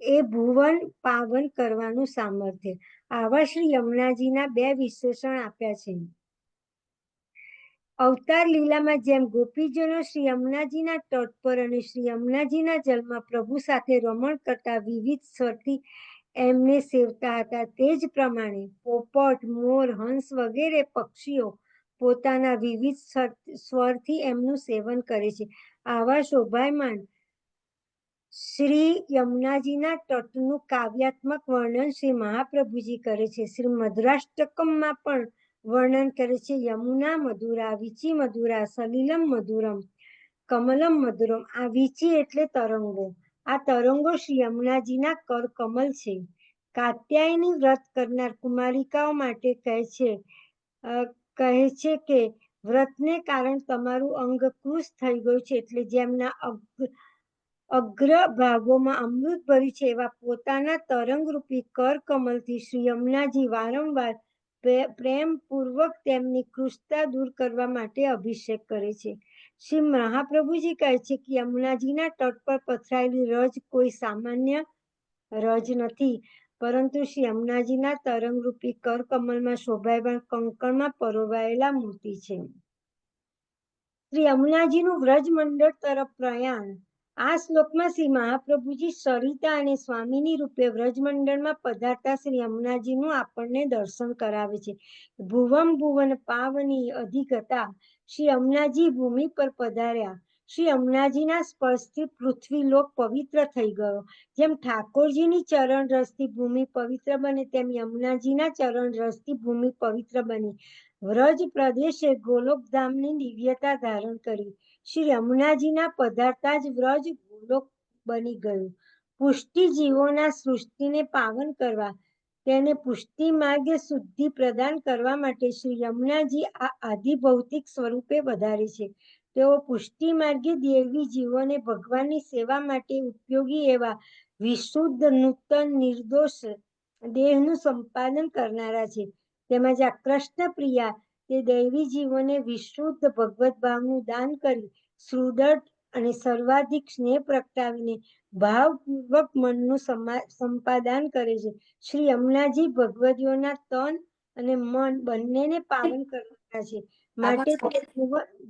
Speaker 7: એ ભુવન પાવન કરવાનું સામર્થ્ય. આવા શ્રી યમુનાજીના બે વિશેષણ આપ્યા છે. અવતાર લીલામાં જેમ ગોપીજનો શ્રી યમુનાજીના તટ પર અને શ્રી યમુનાજીના જલમાં પ્રભુ સાથે રમણ કરતા વિવિધ સ્વરથી એમને સેવતા હતા, તે જ પ્રમાણે પોપટ, મોર, હંસ વગેરે પક્ષીઓ પોતાના વિવિધ સ્વરથી એમનું સેવન કરે છે. આવા શોભાયમાન શ્રી યમુનાજીના તટનું કાવ્યાત્મક વર્ણન શ્રી મહાપ્રભુજી કરે છે. શ્રી મધુરાષ્ટકમમાં પણ વર્ણન કરે છે. યમુના મધુરા, વિચી મધુરા, સલિલમ મધુરમ, કમલમ મધુરમ. આ વિચી એટલે તરંગો. આ તરંગો શ્રી યમુનાજીના કર કમલ છે. કાત્યાયની વ્રત કરનાર કુમારિકાઓ માટે કહે છે કે વ્રતને કારણે તમારું અંગ કૃશ થઈ ગયું છે, એટલે જેમના અગ્ર ભાગોમાં અમૃત ભર્યું છે એવા પોતાના તરંગરૂપી કર કમલથી શ્રી યમુનાજી વારંવાર પ્રેમપૂર્વક તેમની કૃશતા દૂર કરવા માટે અભિષેક કરે છે. શ્રી મહાપ્રભુજી કહે છે કે યમુનાજીના તટ પર પથરાયેલી રજ કોઈ સામાન્ય રજ નથી, પરંતુ શ્રી યમુનાજીના તરંગરૂપી કર કમલમાં શોભાયમાન કંકણમાં પરોવાયેલા મોતી છે. શ્રી યમુનાજીનું વ્રજ મંડળ તરફ પ્રયાણ. આ શ્લોકમાં શ્રી મહાપ્રભુજી સરિતા અને સ્વામીની રૂપે વ્રજમંડળમાં પધારતા શ્રી યમુનાજીનું આપણને દર્શન કરાવે છે. ભુવમ ભુવન પાવની અધિગતા. શ્રી યમુનાજી ભૂમિ પર પધાર્યા. શ્રી યમુનાજીના સ્પર્શથી પૃથ્વી લોક પવિત્ર થઈ ગયો. જેમ ઠાકોરજીની ચરણ રસથી ભૂમિ પવિત્ર બને તેમ યમુનાજીના ચરણ રસથી ભૂમિ પવિત્ર બની વ્રજ પ્રદેશે ગોલોકધામની દિવ્યતા ધારણ કરી. શ્રી યમુનાજીના પધારતા જ વ્રજ ગોલોક બની ગયું. પુષ્ટિ જીવોના સૃષ્ટિને પાવન કરવા, તેને પુષ્ટિ માર્ગે શુદ્ધિ પ્રદાન કરવા માટે શ્રી યમુનાજી આ આધિભૌતિક સ્વરૂપે વધારે છે. તેઓ પુષ્ટિ માર્ગે દેવી જીવોને ભગવાનની સેવા માટે ઉપયોગી એવા વિશુદ્ધ નૂતન નિર્દોષ દેહનું સંપાદન કરનારા છે. તેમજ આ કૃષ્ણ પ્રિયા તે દૈવી જીવોને વિશુદ્ધ ભગવત ભાવનું દાન કરી સુદૃઢ અને સર્વાધિક સ્નેહ પ્રગટાવીને ભાવપૂર્વક મનનું સંપાદન કરે છે. શ્રી યમુનાજી ભગવદીઓના તન અને મન બંનેને પાવન કરનારા છે, માટે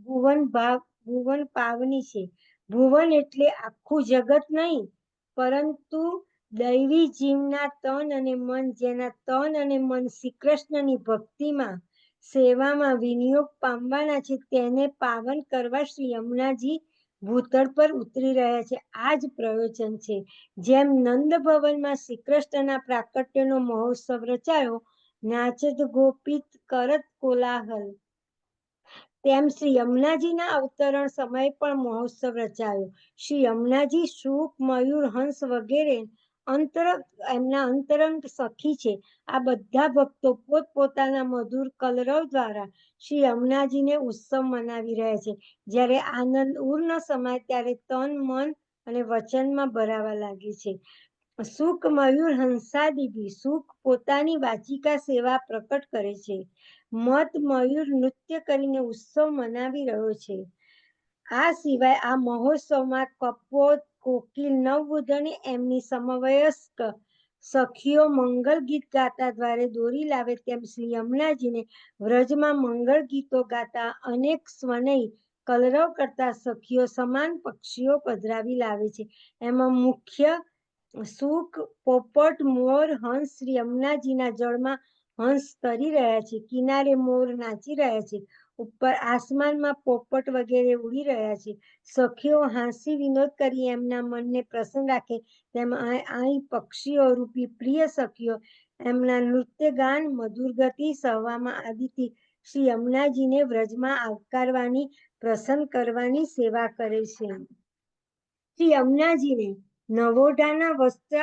Speaker 7: ભુવન પાવની છે. ભુવન એટલે આખું જગત નહીં, પરંતુ દૈવી જીવના તન અને મન, જેના તન અને મન શ્રી કૃષ્ણની ભક્તિમાં સેવામાં વિનિયોગ પામવાના છે, તેને પાવન કરવા શ્રી યમુનાજી ભૂતળ પર ઉતરી રહ્યા છે. આ જ પ્રયોજન છે. જેમ નંદ ભવનમાં શ્રી કૃષ્ણના પ્રાકટ્યનો મહોત્સવ રચાયો, નાચત ગોપિત કરત કોલાહલ, તેમ શ્રી યમુનાજીના અવતરણ સમયે પણ મહોત્સવ રચાયો. શ્રી યમુનાજી શુક, મયુર, હંસ વગેરે એમના અંતરંગ સખી છે. આ બધા ભક્તો પોતપોતાના મધુર કલરવ દ્વારા શ્રી યમુનાજીને ઉત્સવ મનાવી રહ્યા છે. જ્યારે આનંદ ઉર ન સમાય ત્યારે તન, મન અને વચનમાં ભરાવા લાગે છે. સુખ, મયુર, હંસાદિભી સુખ પોતાની વાચિકા સેવા પ્રકટ કરે છે. મત, મયુર નૃત્ય કરીને ઉત્સવ મનાવી રહ્યો છે. આ સિવાય આ મહોત્સવમાં કપોત, કોકિલ, નવવધુને એમની સમવયસ્ક સખીઓ મંગલ ગીત ગાતા દ્વારે દોરી લાવે તેમ શ્રી યમુનાજીને વ્રજમાં મંગળ ગીતો ગાતા અનેક સ્વનય કલરવ કરતા સખીઓ સમાન પક્ષીઓ પધરાવી લાવે છે. એમાં મુખ્ય સુખ, પોપટ, મોર, હંસ શ્રી યમુનાજીના જળમાં હંસ તરી રહ્યા છે. કિનારે મોર નાચી રહ્યા છે. ઉપર આસમાનમાં પોપટ વગેરે ઉડી રહ્યા છે. સખીઓ હાસ્ય વિનોદ કરી એમના મનને પ્રસન્ન રાખે તેમ અહીં પક્ષીઓ રૂપી પ્રિય સખીઓ એમના નૃત્ય ગાન, મધુર ગતિ, સહવામાં આદિથી શ્રી યમુનાજીને વ્રજમાં આવકારવાની, પ્રસન્ન કરવાની સેવા કરે છે. શ્રી યમુનાજીને નવોઢાના વસ્ત્ર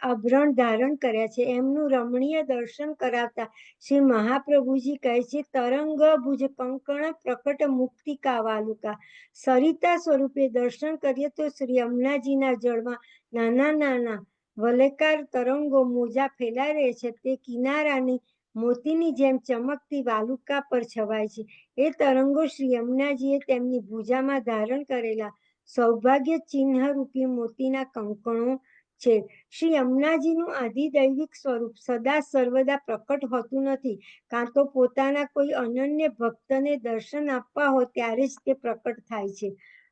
Speaker 7: આભરણ ધારણ કર્યા છે. એમનું રમણીય દર્શન કરાવતા શ્રી મહાપ્રભુજી કહે છે, તરંગ ભુજ કંકણ પ્રકટ મુક્તિકા વાલુકા. સરિતા સ્વરૂપે દર્શન કરીએ તો શ્રી યમુનાજીના જળમાં નાના નાના વલયકાર તરંગો મોજા ફેલાઈ રહે છે. તે કિનારાની મોતીની જેમ ચમકતી વાલુકા પર છવાય છે. એ તરંગો શ્રી યમુનાજીએ તેમની ભુજામાં ધારણ કરેલા સૌભાગ્ય ચિહ્ન રૂપી મોતીના કંકણો છે. શ્રી યમુનાજીનું આધિદૈવિક સ્વરૂપ સદા સર્વદા પ્રકટ હોતું નથી. કાં તો પોતાના કોઈ અનન્ય ભક્તને દર્શન આપવા હોય ત્યારે જ તે પ્રકટ થાય છે,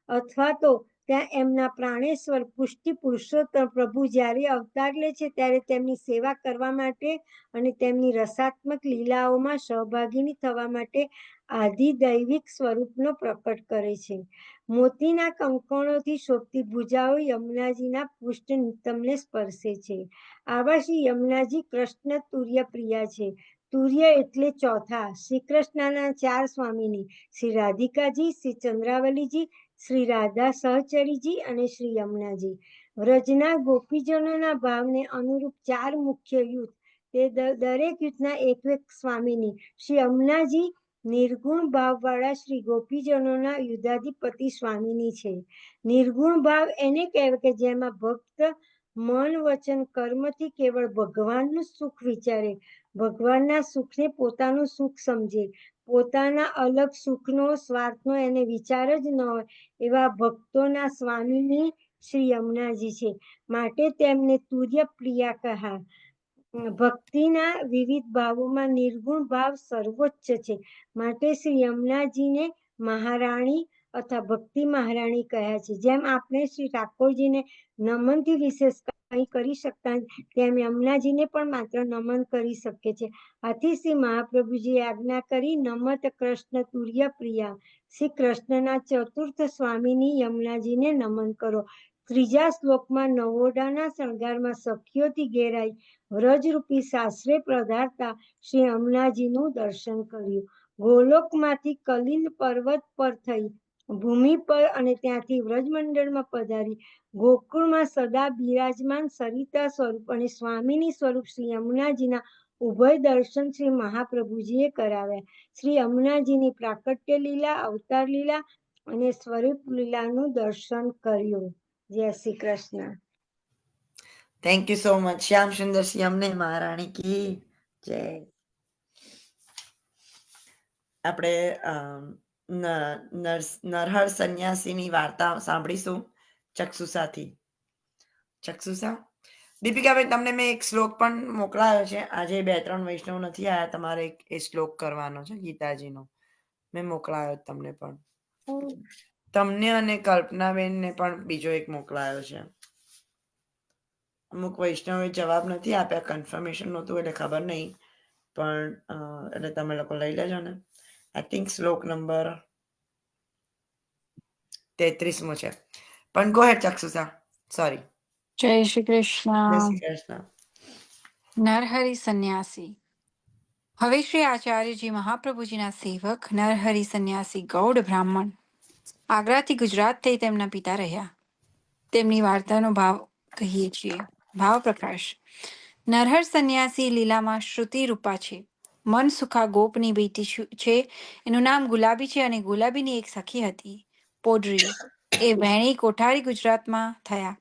Speaker 7: અથવા તો ત્યાં એમના પ્રાણેશ્વર પુષ્ટિ પુરુષોત્તમ પ્રભુ જ્યારે અવતાર લે છે ત્યારે તેમની સેવા કરવા માટે અને તેમની રસાત્મક લીલાઓમાં સહભાગીની થવા માટે આધિદૈવિક સ્વરૂપનો પ્રકટ કરે છે. મોતીના કંકણોથી શોભતી ભુજાઓ યમુનાજીના પુષ્ટ નિતંબને સ્પર્શે છે. આવા શ્રી યમુનાજી કૃષ્ણ તુર્ય પ્રિયા છે. તુર્ય એટલે ચોથા. શ્રી કૃષ્ણના 4 સ્વામીની શ્રી રાધિકાજી, શ્રી ચંદ્રાવલીજી, શ્રી રાધા સહચરીજી અને શ્રી યમુનાજી. વ્રજના ગોપીજનોના ભાવને અનુરૂપ 4 મુખ્ય યુથ, તે દરેક યુથના એક એક સ્વામીની. શ્રી યમુનાજી નિર્ગુણ ભાવવાળા શ્રી ગોપીજનોના યુદ્ધાધિપતિ સ્વામીની છે. નિર્ગુણ ભાવ એને કહેવાય કે જેમાં ભક્ત મન, વચન, કર્મથી કેવળ ભગવાનનું સુખ વિચારે, ભગવાનના સુખને પોતાનું સુખ સમજે, પોતાના અલગ સુખનો, સ્વાર્થનો એને વિચાર જ ન હોય એવા ભક્તોના સ્વામીની શ્રી યમુનાજી છે. માટે તેમને તુર્ય પ્રિયા કહા. ભક્તિના વિવિધ ભાવોમાં નિર્ગુણ ભાવ સર્વોચ્ચ છે. માટે શ્રી યમુનાજીને મહારાણી અથવા ભક્તિ મહારાણી કહ્યા છે. જેમ આપણે શ્રી ઠાકોરજીને નમનથી વિશેષ કંઈ કરી શકતા તેમ યમુનાજીને પણ માત્ર નમન કરી શકે છે. આથી શ્રી મહાપ્રભુજીએ આજ્ઞા કરી, નમત કૃષ્ણ તુર્ય પ્રિયા. શ્રી કૃષ્ણના ચતુર્થ સ્વામીની યમુનાજીને નમન કરો. ત્રીજા શ્લોકમાં નવોઢાના શણગારમાં સખીઓથી ઘેરાઈ વ્રજરૂપી શાસ્ત્રે પધારતા શ્રી યમુનાજીનું દર્શન કર્યું. ગોલોકમાંથી કલિલ પર્વત પર થઈ ભૂમિ પર અને ત્યાંથી વ્રજમંડળમાં પધારી ગોકુળમાં સદા બિરાજમાન સરિતા સ્વરૂપ અને સ્વામીની સ્વરૂપ શ્રી યમુનાજીના ઉભય દર્શન શ્રી મહાપ્રભુજીએ કરાવ્યા. શ્રી યમુનાજીની પ્રાકટ્ય લીલા, અવતાર લીલા અને સ્વરૂપ લીલાનું દર્શન કર્યું. જય Shri Krishna.
Speaker 2: Thank you so much. Shyam Sundar શ્યામને મહારાણી કી જય. આપણે નરહર સંન્યાસીની વાર્તા સાંભળીશું ચક્ષુસાથી. ચક્ષુસા, દીપિકાબેન, તમને મેં એક શ્લોક પણ મોકલાયો છે. આજે 2-3 વૈષ્ણવ નથી આવ્યા, તમારે એ શ્લોક કરવાનો છે ગીતાજીનો. મેં મોકલાયો તમને પણ, તમને અને કલ્પનાબેનને પણ બીજો એક મોકલાયો છે. અમુક વૈષ્ણવે જવાબ નથી આપ્યા, કન્ફર્મેશન નહોતું એટલે ખબર નહીં, પણ એટલે તમે લોકો લઈ લેજો ને. આઈ થિંક શ્લોક નંબર 33મો છે, પણ ગો હેડ ચક્ષુસા. સોરી.
Speaker 8: જય શ્રી
Speaker 2: જય
Speaker 8: કૃષ્ણ.
Speaker 2: શ્રી કૃષ્ણ.
Speaker 8: નરહરિ સંન્યાસી. હવે શ્રી આચાર્યજી મહાપ્રભુજીના સેવક નરહરિ સંન્યાસી ગૌડ બ્રાહ્મણ આગ્રાથી ગુજરાત થઈ તેમના પિતા રહ્યા. તેમની વાર્તાનો ભાવ કહીએ છીએ. ભાવ પ્રકાશ. નરહર સંન્યાસી લીલામાં શ્રુતિ રૂપા છે. મન સુખા ગોપની બેટી છે. એનું નામ ગુલાબી છે અને ગુલાબીની એક સખી હતી પોડરી. એ વેણી કોઠારી ગુજરાતમાં થયા.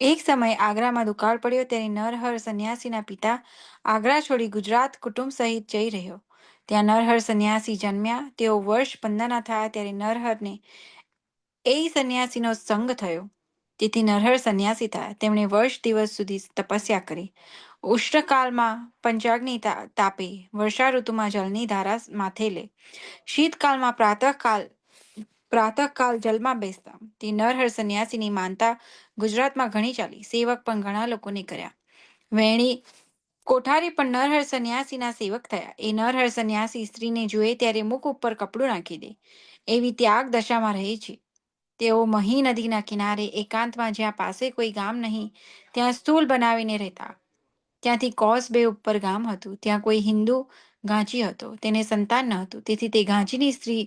Speaker 8: એક સમય આગ્રામાં દુકાળ પડ્યો ત્યારે નરહર સંન્યાસીના પિતા આગ્રા છોડી ગુજરાત કુટુંબ સહિત જઈ રહ્યો. ત્યાં નરહર સંન્યાસી જન્મ્યા. તેઓ વર્ષ 15ના થયા ત્યારે નરહરને એ સંન્યાસીનો સંગ થયો. તેથી નરહર સંન્યાસી થયા. તેમણે વર્ષ દિવસ સુધી તપસ્યા કરી. ઉષ્ણકાળમાં પંચાગ્નિ તાપે, વર્ષા ઋતુમાં જળની ધારા માથે લે, શીતકાળમાં પ્રાતઃકાલ જલમાં બેસતા. તે નરહર સંન્યાસીની માનતા ગુજરાતમાં ઘણી ચાલી. સેવક પણ ઘણા લોકોને કર્યા. વેણી કોઠારી પણ નરહર સંન્યાસીના સેવક થયા. એ નરહર સંન્યાસી સ્ત્રીને જુએ ત્યારે મુખ ઉપર કપડું નાખી દે એવી ત્યાગ દશામાં રહે છે. તેઓ મહી નદીના કિનારે એકાંતમાં, જ્યાં પાસે કોઈ ગામ નહીં, ત્યાં સ્થૂલ બનાવીને રહેતા. ત્યાંથી કોસ બે ઉપર ગામ હતું. ત્યાં કોઈ હિન્દુ ઘાંચી હતો. તેને સંતાન ન હતું. તેથી તે ઘાંચીની સ્ત્રી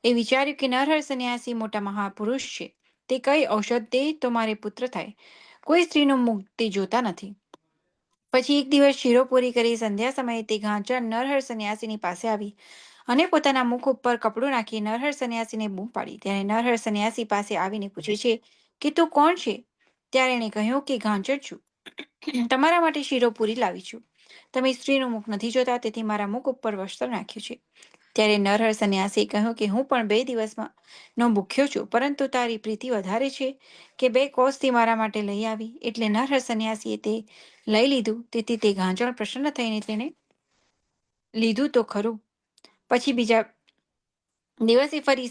Speaker 8: એ વિચાર્યું કે નરહર સંન્યાસી મોટા મહાપુરુષ છે. તે કઈ ઔષધ દે તો મારે પુત્ર થાય. કોઈ સ્ત્રીનું મુખ તે જોતા નથી. પછી એક દિવસ શીરો પૂરી કરી સંધ્યા સમયે તે ઘાંચણ નરહર સંન્યાસીની પાસે આવી અને પોતાના મુખ ઉપર કપડું નાખી નરહર સંન્યાસીને બૂમ પાડી. ત્યારે નરહર સંન્યાસી પાસે આવીને પૂછે છે કે તું કોણ છે? ત્યારે એણે કહ્યું કે ઘાંચણ છું. તમારા માટે શીરો પૂરી લાવી છું. તમે સ્ત્રીનું મુખ નથી જોતા, તેથી મારા મુખ ઉપર વસ્ત્ર નાખ્યું છે. ત્યારે નરહર સંન્યાસીએ કહ્યું કે હું પણ 2 દિવસમાં નો ભૂખ્યો છું, પરંતુ તારી પ્રીતિ વધારે છે કે 2 કોસથી મારા માટે લઈ આવી. એટલે નરહર સંન્યાસીએ તે લઈ લીધું. તેથી તે ઘાંચણ પ્રસન્ન થઈને તેને લીધું તો ખરું. પછી બીજા દિવસે ફરી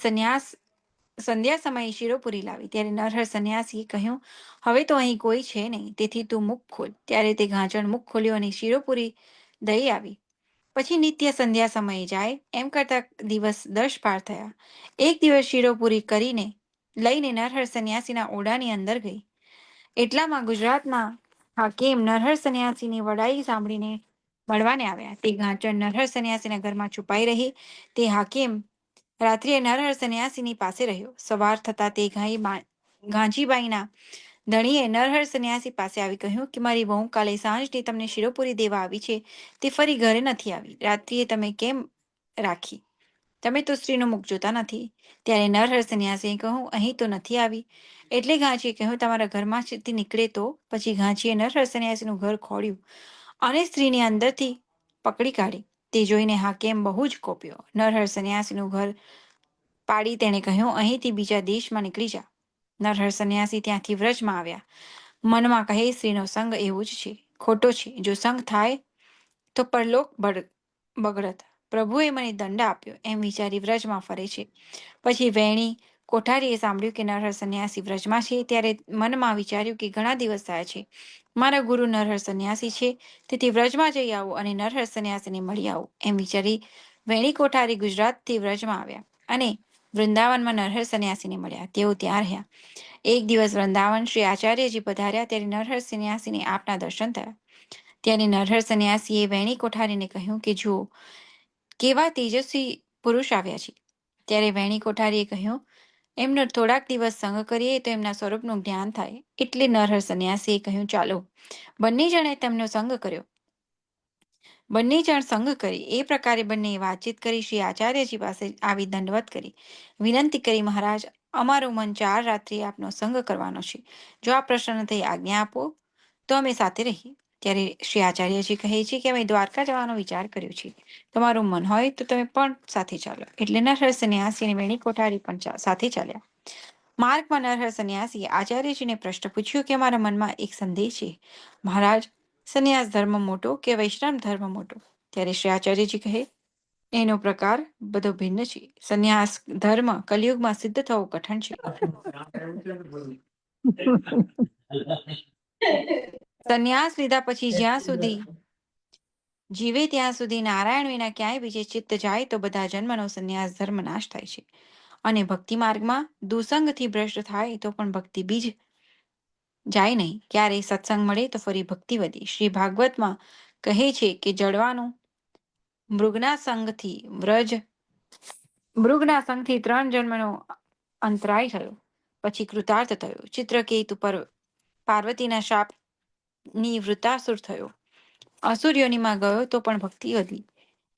Speaker 8: સંધ્યા સમયે શીરો પૂરી લાવી. ત્યારે નરહર સંન્યાસીએ કહ્યું, હવે તો અહીં કોઈ છે નહીં, તેથી તું મુખ ખોલ. ત્યારે તે ઘાંચણ મુખ ખોલ્યો અને શીરો પૂરી દઈ આવી. પછી નિત્ય સંધ્યા સમયે જાય એમ કરતા દિવસ 10 પાર થયા. એક દિવસ શીરો પૂરી કરીને લઈને નરહર સંન્યાસીના ઓરડાની અંદર ગઈ. એટલામાં ગુજરાતના હાકીમ નરહર સંન્યાસીની વડાઈ સાંભળીને મળવાને આવ્યા. તે ઘાંચણ નરહર સંન્યાસીના ઘરમાં છુપાઈ રહી. તે હાકીમ રાત્રિએ નરહર સંન્યાસીની પાસે રહ્યો. સવાર થતાં તે ઘાંચીબાઈના ધણીએ નરહર સંન્યાસી પાસે આવી કહ્યું કે મારી વહુ કાલે સાંજની તમને શીરોપુરી દેવા આવી છે. તે ફરી ઘરે નથી આવી. રાત્રિએ તમે કેમ રાખી? તમે તો સ્ત્રીનું મુખ જોતા નથી. ત્યારે નરહર સંન્યાસીએ કહ્યું, અહીં તો નથી આવી. એટલે ઘાંચીએ કહ્યું, તમારા ઘરમાંથી નીકળે તો. પછી ઘાંચીએ નરહર સંન્યાસીનું ઘર ખોલ્યું અને સ્ત્રીને અંદરથી પકડી કાઢી. તે જોઈને હાકેમ બહુ જ કોપ્યો. નરહર સંન્યાસીનું ઘર પાડી તેણે કહ્યું, અહીંથી બીજા દેશમાં નીકળી જા. નરહર સંન્યાસી ત્યાંથી વ્રજમાં આવ્યા. મનમાં કહે, સ્ત્રીનો સંગ એવું જ છે, ખોટો છે. જો સંગ થાય તો પરલોક બગડત. પ્રભુએ મને દંડ આપ્યો એમ વિચારી વ્રજમાં ફરે છે. પછી વેણી કોઠારીએ સાંભળ્યું કે નરહર સંન્યાસી વ્રજમાં છે. ત્યારે મનમાં વિચાર્યું કે ઘણા દિવસ થયા છે. મારા ગુરુ નરહર સંન્યાસી છે, તેથી વ્રજમાં જઈ આવું અને નરહર સંન્યાસીને મળી આવું એમ વિચારી વેણી કોઠારી ગુજરાતથી વ્રજમાં આવ્યા અને વૃંદાવનમાં નરહર સંન્યાસીને મળ્યા. તેઓ ત્યાં રહ્યા. એક દિવસ વૃંદાવન શ્રી આચાર્યજી પધાર્યા ત્યારે નરહર સંન્યાસીને આપના દર્શન થયા. ત્યારે નરહર સંન્યાસીએ વેણી કોઠારીને કહ્યું કે જુઓ કેવા તેજસ્વી પુરુષ આવ્યા છે. ત્યારે વેણી કોઠારીએ કહ્યું, એમનો થોડાક દિવસ સંગ કરીએ તો એમના સ્વરૂપનું જ્ઞાન થાય. એટલે નરહર સંન્યાસીએ કહ્યું, ચાલો. બંને જણે તેમનો સંગ કર્યો. બંને જણ સંગ કરી એ પ્રકારે બંનેએ વાતચીત કરી શ્રી આચાર્યજી પાસે આવી દંડવત કરી વિનંતી કરી, મહારાજ, અમારું મન 4 રાત્રિ આપનો સંગ કરવાનો છે. જો આપ પ્રસન્ન થઈ આજ્ઞા આપો તો અમે સાથે રહીએ. ત્યારે શ્રી આચાર્યજી કહે છે કે અમે દ્વારકા જવાનો વિચાર કર્યો છે. તમારું મન હોય તો તમે પણ સાથે ચાલો. એટલે નરહર સંન્યાસી અને વેણી કોઠારી પણ સાથે ચાલ્યા. માર્ગમાં નરહર સંન્યાસીએ આચાર્યજીને પ્રશ્ન પૂછ્યો કે મારા મનમાં એક સંદેહ છે, મહારાજ, સંન્યાસ ધર્મ મોટો કે વૈષ્ણવ ધર્મ મોટો? ત્યારે શ્રી આચાર્યજી કહે, એનો પ્રકાર બધો ભિન્ન છે. સંન્યાસ ધર્મ કલિયુગમાં સિદ્ધ થવો કઠણ છે. સંન્યાસ લીધા પછી જ્યાં સુધી જીવે ત્યાં સુધી નારાયણ વિના ક્યાંય બીજે ચિત્ત જાય તો બધા જન્મનો સંન્યાસ ધર્મ નાશ થાય છે. અને ભક્તિ માર્ગમાં દુસંગથી ભ્રષ્ટ થાય તો પણ ભક્તિ બીજ જાય નહીં. ક્યારેય સત્સંગ મળે તો ફરી ભક્તિ વધી. શ્રી ભાગવતમાં કહે છે કે જડવાનું મૃગના સંગથી 3 જન્મનો અંતરાય થયો, પછી કૃતાર્થ થયો. ચિત્રકેતુ પર પાર્વતીના શાપની વૃતાસુર થયો. અસુર યોનિમાં ગયો તો પણ ભક્તિ વધી.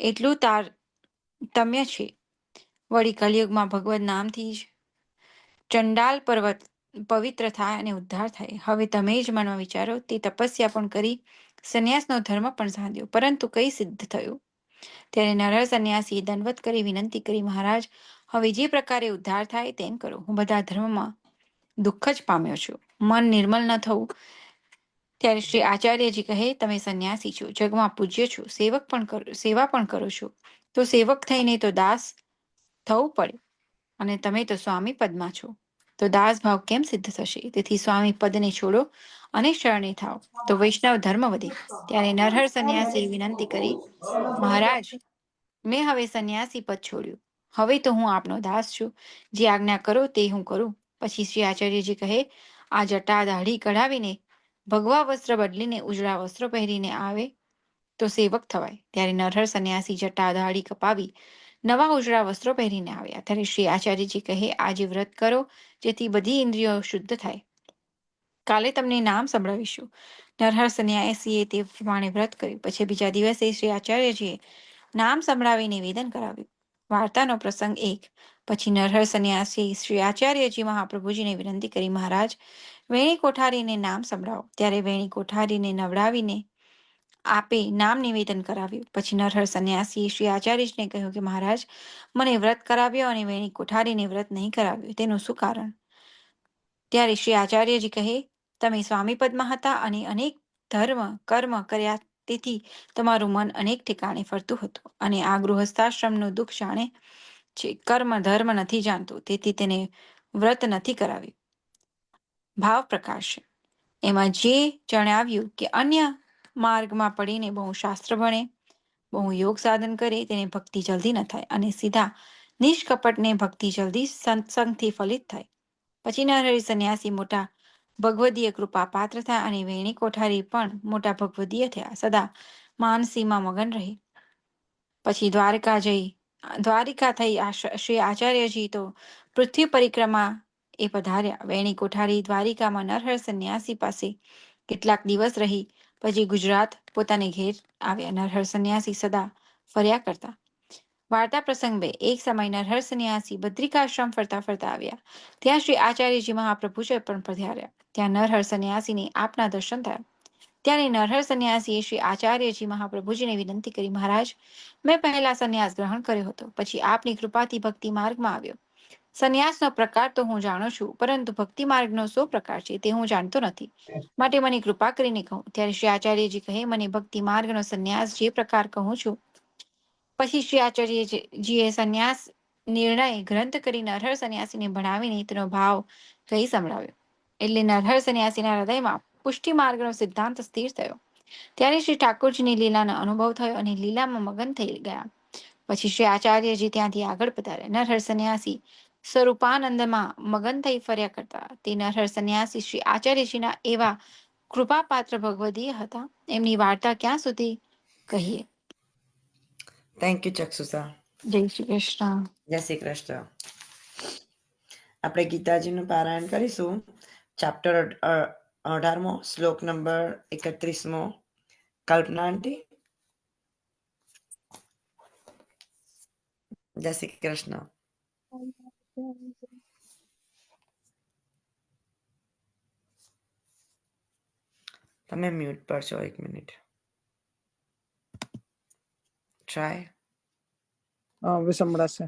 Speaker 8: એટલું તારતમ્ય છે. વળી કલિયુગમાં ભગવદ નામથી જ ચંડાલ પર્વત પવિત્ર થાય અને ઉદ્ધાર થાય. હવે તમે જ મનમાં વિચારો, તે તપસ્યા પણ કરી, સંન્યાસનો ધર્મ પણ સાધ્યો, પરંતુ કઈ સિદ્ધ થયું? ત્યારે નરહર સંન્યાસીએ દંડવત કરી વિનંતી કરી, મહારાજ, હવે જે પ્રકારે ઉદ્ધાર થાય તેમ કરો. હું બધા ધર્મમાં દુઃખ જ પામ્યો છું. મન નિર્મલ ન થવું. ત્યારે શ્રી આચાર્યજી કહે, તમે સંન્યાસી છો, જગમાં પૂજ્ય છો, સેવા પણ કરો છો, તો સેવક થઈને તો દાસ થવું પડે, અને તમે તો સ્વામી પદમાં છો, તો દાસ ભાવ કેમ સિદ્ધ થશે? તેથી સ્વામી પદને છોડો અને શરણે થાવ, તો વૈષ્ણવ ધર્મ વધે. ત્યારે નરહર સંન્યાસીએ વિનંતી કરી, મહારાજ, મેં હવે સંન્યાસી પદ છોડ્યું. હવે તો હું આપનો દાસ છું. જે આજ્ઞા કરો તે હું કરું. પછી શ્રી આચાર્યજી કહે, આ જટા દાઢી કઢાવીને, ભગવા વસ્ત્ર બદલીને, ઉજળા વસ્ત્રો પહેરીને આવે તો સેવક થવાય. ત્યારે નરહર સંન્યાસી જટા દાઢી કપાવી નવા ઉજળા વસ્ત્રો પહેરીને આવ્યા. ત્યારે શ્રી આચાર્યજી કહે, આજે વ્રત કરો, જેથી બધી ઇન્દ્રિયો શુદ્ધ થાય. કાલે તમને નામ સંભળાવીશું. નરહર સંન્યાસીએ તે પ્રમાણે વ્રત કર્યું. પછી બીજા દિવસે શ્રી આચાર્યજીએ નામ સંભળાવી નિવેદન કરાવ્યું. વાર્તાનો પ્રસંગ 1. પછી નરહર સંન્યાસી શ્રી આચાર્યજી મહાપ્રભુજીને વિનંતી કરી, મહારાજ, વેણી કોઠારીને નામ સંભળાવો. ત્યારે વેણી કોઠારીને નવડાવીને આપે નામ નિવેદન કરાવ્યું. પછી નરહર સંન્યાસીએ શ્રી આચાર્યજીને કહ્યું કે મહારાજ, મને વ્રત કરાવ્યો અને વેણી કોઠારીને વ્રત નહીં કરાવ્યું, તેનું શું કારણ? ત્યારે શ્રી આચાર્યજી કહે, તમે સ્વામી પદમાં હતા અને અનેક ધર્મ કર્મ કર્યા, તેથી તમારું મન અનેક ઠેકાણે ફરતું હતું, અને આ ગૃહસ્થાશ્રમનું દુઃખ જાણે છે. કર્મ ધર્મ નથી જાણતું, તેથી તેને વ્રત નથી કરાવ્યું. ભાવ પ્રકાશ એમાં જે જણાવ્યું કે અન્ય માર્ગમાં પડીને બહુ શાસ્ત્ર ભણે, બહુ યોગ સાધન કરે, તેને ભક્તિ જલ્દી ન થાય, અને સીધા નિષ્કપટને ભક્તિ જલ્દી સત્સંગથી ફલિત થાય. પછી નરહરિ સંન્યાસી મોટા ભગવદીય કૃપા પાત્ર થયા, અને વેણી કોઠારી પણ મોટા ભગવદીય થયા, સદા માનસીમાં મગન રહે. પછી દ્વારિકા થઈ શ્રી આચાર્યજી તો પૃથ્વી પરિક્રમા એ પધાર્યા. વેણી કોઠારી દ્વારિકામાં નરહર સંન્યાસી પાસે કેટલાક દિવસ રહી પછી ગુજરાત પોતાને ઘેર આવ્યા. નરહર સંન્યાસી સદા ફર્યા કરતા. વાર્તા પ્રસંગ 2. એક સમય નરહર સંન્યાસી બદ્રિકાશ્રમ ફરતા ફરતા આવ્યા. ત્યાં શ્રી આચાર્યજી મહાપ્રભુજી પણ પધાર્યા. ત્યાં નરહર સંન્યાસીને આપના દર્શન થયા. ત્યારે નરહર સંન્યાસીએ શ્રી આચાર્યજી મહાપ્રભુજીને વિનંતી કરી, મહારાજ, મેં પહેલા સંન્યાસ ગ્રહણ કર્યો હતો, પછી આપની કૃપાથી ભક્તિ માર્ગમાં આવ્યો. સંન્યાસનો પ્રકાર તો હું જાણું છું, પરંતુ ભક્તિ માર્ગનો શો પ્રકાર છે તે હું જાણતો નથી, માટે મને કૃપા કરીને કહો. ત્યારે શ્રી આચાર્યજી કહે, મને ભક્તિ માર્ગનો સંન્યાસ જે પ્રકાર કહું છું. પછી શ્રી આચાર્યજીએ સંન્યાસ નિર્ણય ગ્રંથ કરી નરહર સંન્યાસીને ભણાવીને તેનો ભાવ કહી સંભળાવ્યો. એટલે નરહર સંન્યાસીના હૃદયમાં પુષ્ટિ માર્ગનો સિદ્ધાંત સ્થિર થયો. ત્યારે શ્રી ઠાકોરજીની લીલાનો અનુભવ થયો અને લીલામાં મગન થઈ ગયા. પછી શ્રી આચાર્યજી ત્યાંથી આગળ પધાર્યા. નરહર સંન્યાસી સ્વરૂપાનંદમાં મગન થઈ ફર્યા કરતા. તે નરહર સંન્યાસી શ્રી આચાર્યજીના એવા કૃપાપાત્ર ભગવદીય હતા. એમની વાર્તા ક્યાં સુધી કહીએ?
Speaker 2: Thank you Chakshusa.
Speaker 8: જય શ્રી કૃષ્ણ.
Speaker 2: જય શ્રી કૃષ્ણ. આપણે ગીતાજીનું પારાયણ કરીશું. ચેપ્ટર 18મો, શ્લોક નંબર 31મો. કલ્પના આંટી, જય શ્રી કૃષ્ણ. તમે મ્યુટ પર છો, 1 મિનિટ. ટ્રાય.
Speaker 1: હવે સંભળાશે.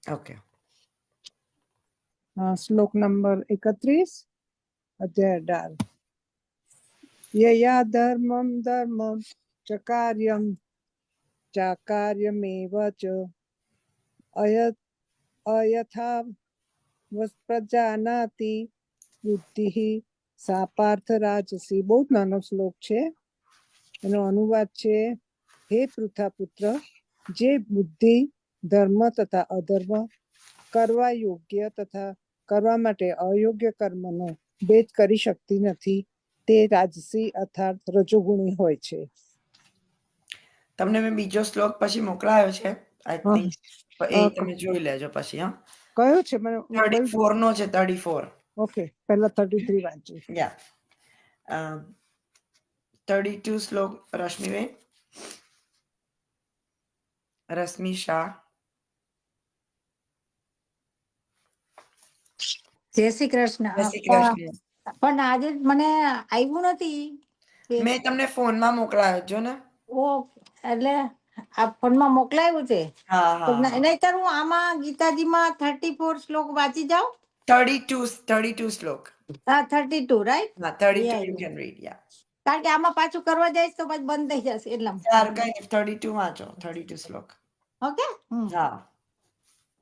Speaker 2: ઓકે.
Speaker 1: શ્લોક નંબર 31, અધ્યાય 18. યયા ધર્મમ ધર્મમ ચકાર્યમ ચાકાર્યમેવ ચ અયથા પ્રજાનાતિ બુદ્ધિ સા પાર્થ રાજસી. બહુ જ નાનો શ્લોક છે. એનો અનુવાદ છે, હે પૃથાપુત્ર, જે બુદ્ધિ ધર્મ તથા અધર્મ, કરવા યોગ્ય તથા કરવા માટે અયોગ્ય કર્મનો ભેદ કરી શકતી નથી, તે રાજસી અર્થાત રજોગુણી હોય છે.
Speaker 2: તમને મેં બીજો શ્લોક પછી મોકલાયો છે આઈ
Speaker 1: હા.
Speaker 2: થિંક, એ તમે જોઈ લેજો પછી. હા,
Speaker 1: કયો છે મને?
Speaker 2: 34 નો છે, 34.
Speaker 1: ઓકે, પહેલા 33 વાંચું.
Speaker 2: યા 32 શ્લોક રશ્મિબેન, રશ્મિ શાહ.
Speaker 8: જય શ્રી કૃષ્ણ.
Speaker 2: જય શ્રી કૃષ્ણ.
Speaker 8: પણ આજે મને આવ્યું નથી.
Speaker 2: મેં તમને ફોનમાં મોકલાયો જો ને.
Speaker 8: ઓ, એટલે આ ફોનમાં મોકલાયું છે.
Speaker 2: હા
Speaker 8: તો
Speaker 2: હા
Speaker 8: નહીંતર હું આમાં ગીતાજીમાં 34 શ્લોક વાંચી જાઉં.
Speaker 2: 32 શ્લોક.
Speaker 8: હા, 32 રાઈટ.
Speaker 2: હા, 32 you can read. યા
Speaker 8: કારણ કે આમાં પાછું કરવા જઈશ તો પછી બંધ થઈ જશે એટલા
Speaker 2: સારું, કઈ નહીં, 32 વાંચો, 32 શ્લોક.
Speaker 8: ઓકે.
Speaker 2: હા,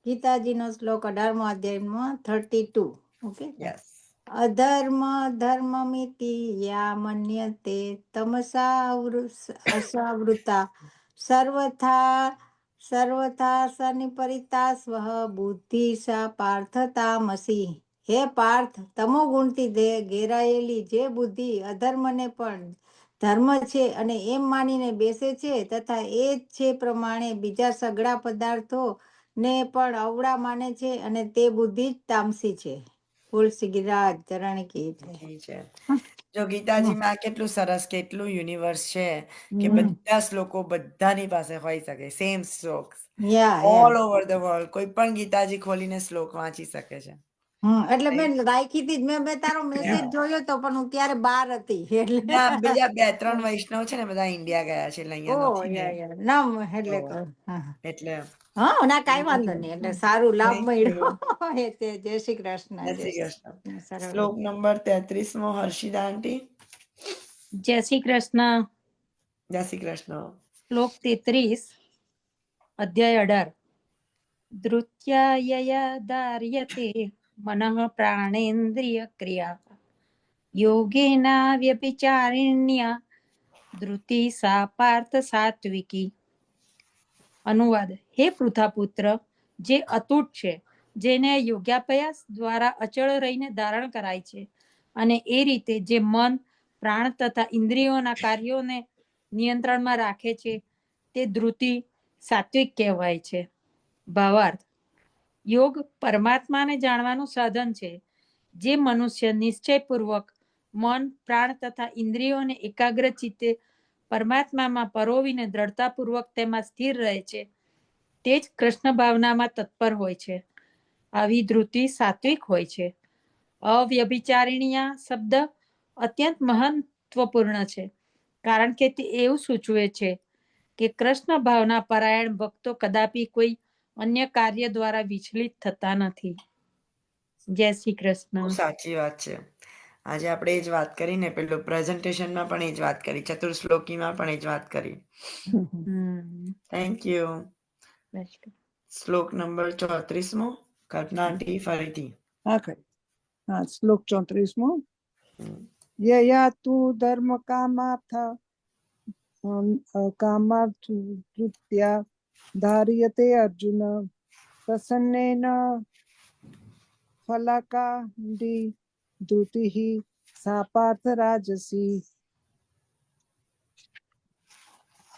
Speaker 8: ગીતાજીનો શ્લોક 18મો અધ્યાયમાં 32. ઓકે.
Speaker 2: યસ.
Speaker 8: અધર્મ ધર્મમિતિ યા મન્યતે તમસા અસાવૃતા સર્વથા સર્વથા સનિપરિતા સ્વઃ બુદ્ધિ સા પાર્થતામસી. હે પાર્થ, તમો ગુણથી ઘેરાયેલી જે બુદ્ધિ અધર્મને પણ ધર્મ છે અને એમ માનીને બેસે છે તથા એ જ છે પ્રમાણે બીજા સઘળા પદાર્થો ને પણ અવળા માને છે અને તે બુદ્ધિ જ તામસી છે. તુલસી ગિરાજ ચરણ કી જય.
Speaker 2: ઠીક છે. જો ગીતાજીમાં કેટલું સરસ, કેટલું યુનિવર્સ છે કે
Speaker 8: હમ.
Speaker 2: બધા શ્લોકો બધાની પાસે હોઈ શકે, સેમ શ્લોક
Speaker 8: યા
Speaker 2: ઓલ
Speaker 8: યા.
Speaker 2: Over the world. કોઈ પણ ગીતાજી ખોલીને શ્લોક વાંચી શકે છે.
Speaker 8: એટલે મેં રાખી હતી મેં તારો મેસેજ જોયો તો પણ હું ત્યારે બહાર હતી એટલે.
Speaker 2: ના, બીજા 2-3 વૈષ્ણવ છે ને, બધા ઇન્ડિયા ગયા છે એટલે
Speaker 8: ઓ
Speaker 2: અહીંયા નથી ને,
Speaker 8: યા યા નામ એટલે
Speaker 2: તો એટલે
Speaker 8: હા, ના કાંઈ વાંધો નહીં. એટલે સારું લાભ
Speaker 2: Thank
Speaker 8: મળ્યો.
Speaker 2: you.
Speaker 8: એ તે જય શ્રી કૃષ્ણ.
Speaker 2: જય શ્રી કૃષ્ણ.
Speaker 8: સરળ.
Speaker 2: શ્લોક નંબર 33 મો હર્ષિદા આંટી.
Speaker 5: જય શ્રી કૃષ્ણ.
Speaker 2: જય શ્રી કૃષ્ણ.
Speaker 5: શ્લોક 33, અધ્યાય 18. ધૃત્યાયયા ધાર્યતે મનઃ પ્રાણેન્દ્રિય ક્રિયા યોગેના વ્યભિચારિણ્યા ધૃતિ સા પાર્થ સાત્વિકી. અનુવાદ: હે પૃથાપુત્ર, જે અતૂટ છે, જેને યોગાભ્યાસ દ્વારા અચળ રહીને ધારણ કરાય છે, અને એ રીતે જે મન, પ્રાણ તથા ઇન્દ્રિયોના કાર્યોને નિયંત્રણમાં રાખે છે, તે ધૃતિ સાત્વિક કહેવાય છે. ભાવાર્થ: યોગ પરમાત્માને જાણવાનું સાધન છે. જે મનુષ્ય નિશ્ચયપૂર્વક મન, પ્રાણ તથા ઇન્દ્રિયોને એકાગ્ર ચિત્તે પરમાત્મામાં પરોવીને દ્રઢતાપૂર્વક તેમાં સ્થિર રહે છે, તે જ કૃષ્ણ ભાવનામાં તત્પર હોય છે. આવી ધૃતિ સાત્વિક હોય છે. અવ્યભિચારિણીયા શબ્દ અત્યંત મહત્વપૂર્ણ છે, કારણ કે તે એવું સૂચવે છે કે કૃષ્ણ ભાવના પરાયણ ભક્તો કદાપી કોઈ અન્ય કાર્ય દ્વારા વિચલિત થતા નથી. જય શ્રી કૃષ્ણ.
Speaker 2: બહુ સાચી વાત છે. આજે આપણે એ જ વાત કરી ને, પેલું પ્રેઝન્ટેશનમાં પણ એ જ વાત કરી, ચતુર્શ્લોકીમાં પણ એ જ વાત કરી. Thank you. શ્લોક નંબર 34 મો કલ્પના આંટી ફરીથી.
Speaker 1: હા, કરી. હા, શ્લોક 34મો.
Speaker 2: હમ.
Speaker 1: યયા તુ ધર્મ કામાર્થૃત્યા ધાર્યતે અર્જુન પ્રસન્નેન ફલાકાંડી ધૃતિઃ સા પાર્થ રાજસી.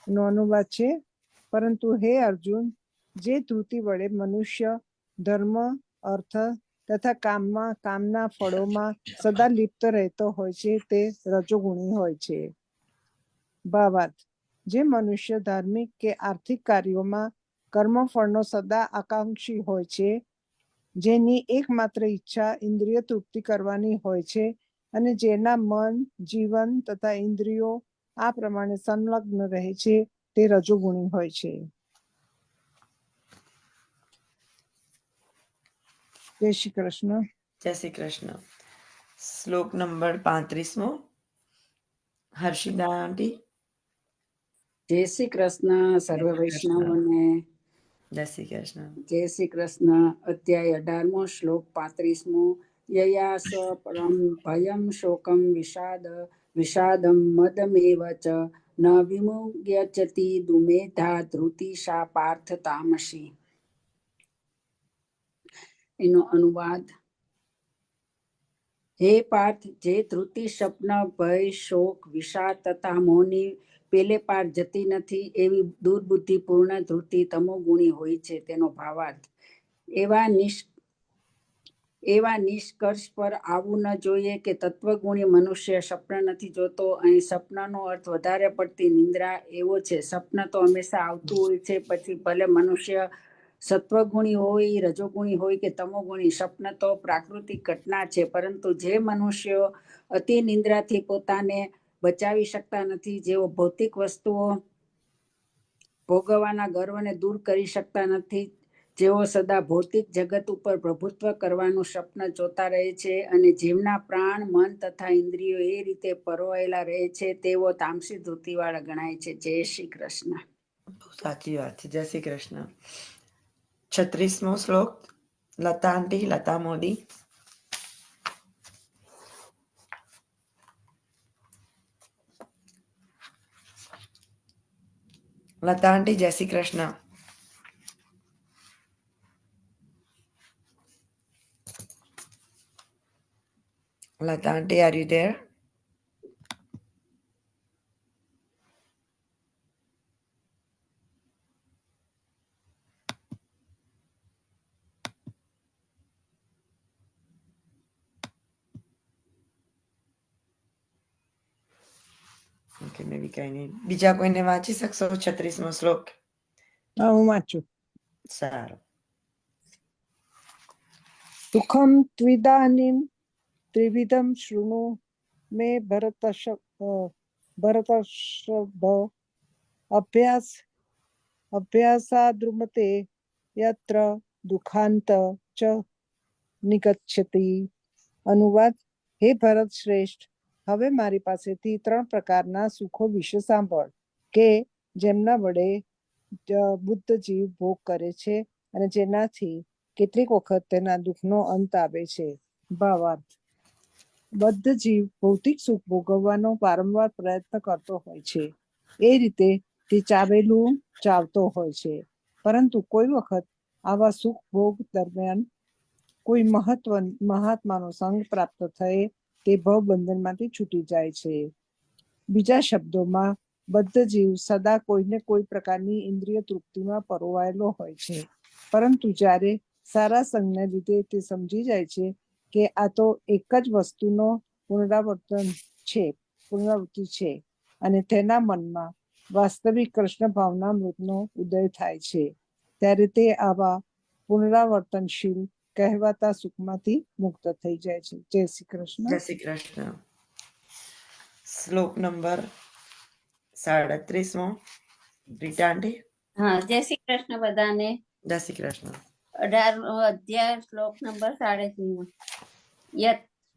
Speaker 1: નો અનુવાદ છે, પરંતુ હે અર્જુન, જે ધૃતિ વડે મનુષ્ય ધર્મ, અર્થ તથા કામના ફળોમાં સદા લિપ્ત રહેતો હોય છે, તે રજોગુણી હોય છે. ભાવાર્થ: જે મનુષ્ય ધાર્મિક કે આર્થિક કાર્યોમાં કર્મફળનો સદા આકાંક્ષી હોય છે, જેની એકમાત્ર ઈચ્છા ઇન્દ્રિય તૃપ્તિ કરવાની હોય છે, અને જેના મન, જીવન તથા ઇન્દ્રિયો આ પ્રમાણે સંલગ્ન રહે છે, તે રજોગુણી હોય છે. જય શ્રી કૃષ્ણ.
Speaker 2: જય શ્રી કૃષ્ણ. શ્લોક નંબર 35 મો હર્ષિદા આંટી.
Speaker 9: જય શ્રી કૃષ્ણ સર્વ
Speaker 2: જય શ્રી કૃષ્ણ.
Speaker 9: વૈષ્ણવોને.
Speaker 2: જય શ્રી કૃષ્ણ.
Speaker 9: જય શ્રી કૃષ્ણ. અધ્યાય 18મો શ્લોક 35મો. યયા સ પરમ ભયમ શોકમ વિષાદમ મદમેવ ચ ન વિમુગ્યચતિ દુમેધા ધૃતિશા પાર્થ તામસી. એનો અનુવાદ: હે પાર્થ, જે ધૃતિ, સ્વપ્ન, ભય, શોક, વિષાદ તથા મોહની પેલે પાર જતી નથી એવી દુર્બુદ્ધિપૂર્ણ ધૃતિ તમોગુણી હોય છે. તેનો ભાવાર્થ: એવા નિષ્કર્ષ પર આવવું ન જોઈએ કે તત્વગુણી મનુષ્ય સ્વપ્ન નથી જોતો. અહીં સ્વપ્નનો અર્થ વધારે પડતી નિંદ્રા એવો છે. સ્વપ્ન તો હંમેશા આવતું હોય છે. પછી ભલે મનુષ્ય સત્વગુણી હોય, રજોગુણી હોય કે તમોગુણી, સ્વપ્ન તો પ્રાકૃતિક ઘટના છે. પરંતુ જે મનુષ્યો અતિ નિંદ્રાથી પોતાને બચાવી શકતા નથી, જેઓ ભૌતિક વસ્તુઓ ભોગવવાના ગર્વને દૂર કરી શકતા નથી, જેઓ સદા ભૌતિક જગત ઉપર પ્રભુત્વ કરવાનું સ્વપ્ન જોતા રહે છે, અને જેમના પ્રાણ, મન તથા ઇન્દ્રિયો એ રીતે પરોવાયેલા રહે છે, તેઓ તામસી ધૃતિવાળા ગણાય છે. જય શ્રી કૃષ્ણ.
Speaker 2: બહુ સાચી વાત છે. જય શ્રી કૃષ્ણ. 36મો શ્લોક લતા આંટી, લતા મોદી. લતા આંટી, જય શ્રી કૃષ્ણ. લતા આંટી, આર યુ ધેર? ઓકે, મે બી કઈ નહીં. બીજા કોઈને વાંચી શકશો 36મો શ્લોક?
Speaker 1: હા, હું વાંચું.
Speaker 2: સારું.
Speaker 1: સુખમ ત્વિદાનીમ ત્રિવિધમ શૃણુ મે ભરતર્ષભ અભ્યાસાદ્રુમતે યત્ર દુઃખાંત ચ નિગચ્છતિ. અનુવાદ: હે ભરત શ્રેષ્ઠ, હવે મારી પાસેથી 3 પ્રકારના સુખો વિશે સાંભળ કે જેમના વડે બુદ્ધ જીવ ભોગ કરે છે અને જેનાથી કેટલીક વખત તેના દુઃખનો અંત આવે છે. ભાવાર્થ: બદ્ધ જીવ ભૌતિક સુખ ભોગવવાનો વારંવાર પ્રયત્ન કરતો હોય છે. એ રીતે તે ચાવતો હોય છે. પરંતુ કોઈ વખત આવા સુખ ભોગ દરમિયાન કોઈ મહાત્માનો સંગ પ્રાપ્ત થયે તે ભવબંધનમાંથી છૂટી જાય છે. બીજા શબ્દોમાં, બદ્ધ જીવ સદા કોઈને કોઈ પ્રકારની ઇન્દ્રિય તૃપ્તિમાં પરોવાયેલો હોય છે. પરંતુ જ્યારે સારા સંગને લીધે તે સમજી જાય છે કે આ તો એક જ વસ્તુનો પુનરાવૃત્તિ છે અને તેના મનમાં વાસ્તવિક કૃષ્ણ ભાવનામૃતનો ઉદય થાય છે, ત્યારે તે આવા પુનરાવર્તનશીલ કહેવાતા સુખમાંથી મુક્ત થઈ જાય છે. જય શ્રી કૃષ્ણ.
Speaker 2: જય શ્રી કૃષ્ણ. શ્લોક નંબર 37મો રીટા આંટી.
Speaker 3: હા, જય શ્રી કૃષ્ણ બધાને.
Speaker 2: જય શ્રી કૃષ્ણ.
Speaker 3: 18મો અધ્યાય, શ્લોક નંબર 33.